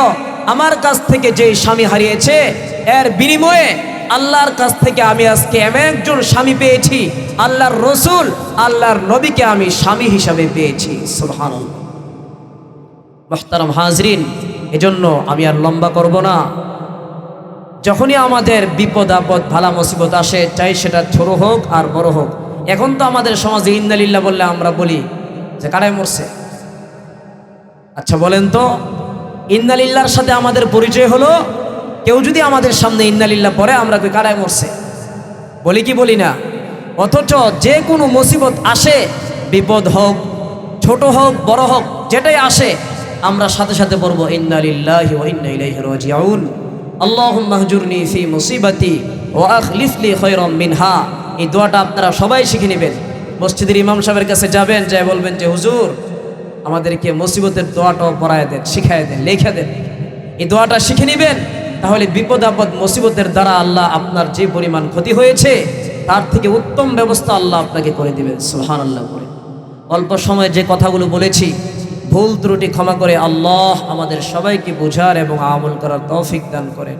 আমার কাছ থেকে যে স্বামী হারিয়েছে এর বিনিময়ে আল্লাহর কাছ থেকে আমি আজকে এমন একজন স্বামী পেয়েছি, আল্লাহর রসুল আল্লাহর নবীকে আমি স্বামী হিসাবে পেয়েছি। সুবহানাল্লাহ। মুহতারাম হাজরিন, এজন্য আমি আর লম্বা করব না। যখনই আমাদের বিপদ আপদ ভালা মুসিবত আসে, চাই সেটা ছোট হোক আর বড় হোক। এখন তো আমাদের সমাজে ইন্নালিল্লাহ বললে আমরা বলি যে কারায় মরছে। আচ্ছা বলেন তো, ইন্নালিল্লাহর সাথে আমাদের পরিচয় হলো, কেউ যদি আমাদের সামনে ইন্নালিল্লাহ পড়ে আমরা কই কারায় মরছে, বলি কি বলি না? অথচ যে কোনো মুসিবত আসে, বিপদ হোক ছোট হোক বড় হোক, যেটাই আসে আমরা সাথে সাথে পড়বো ইন্নালিল্লাহি ওয়া ইন্না ইলাইহি রাজিউন। আল্লাহুম্মা হজুরনি ফি মুসিবাতি ওয়া আখলিফ লি খায়রাম মিনহা। এই দোয়াটা আপনারা সবাই শিখে নেবেন। মসজিদের ইমাম সাহেবের কাছে যাবেন, যাই বলবেন যে হুজুর আমাদেরকে মুসিবতের দোয়াটাও পড়ায় দেন, শিখায় দেন, লেখা দেন। এই দোয়াটা শিখে নেবেন, তাহলে বিপদ আপদ মুসিবতের দ্বারা আল্লাহ আপনার যে পরিমাণ ক্ষতি হয়েছে তার থেকে উত্তম ব্যবস্থা আল্লাহ আপনাকে করে দিবেন। সুবহানাল্লাহ। করে অল্প সময়ে যে কথাগুলো বলেছি, ভুল ত্রুটি ক্ষমা করে আল্লাহ আমাদের সবাইকে বোঝার এবং আমল করার তৌফিক দান করেন।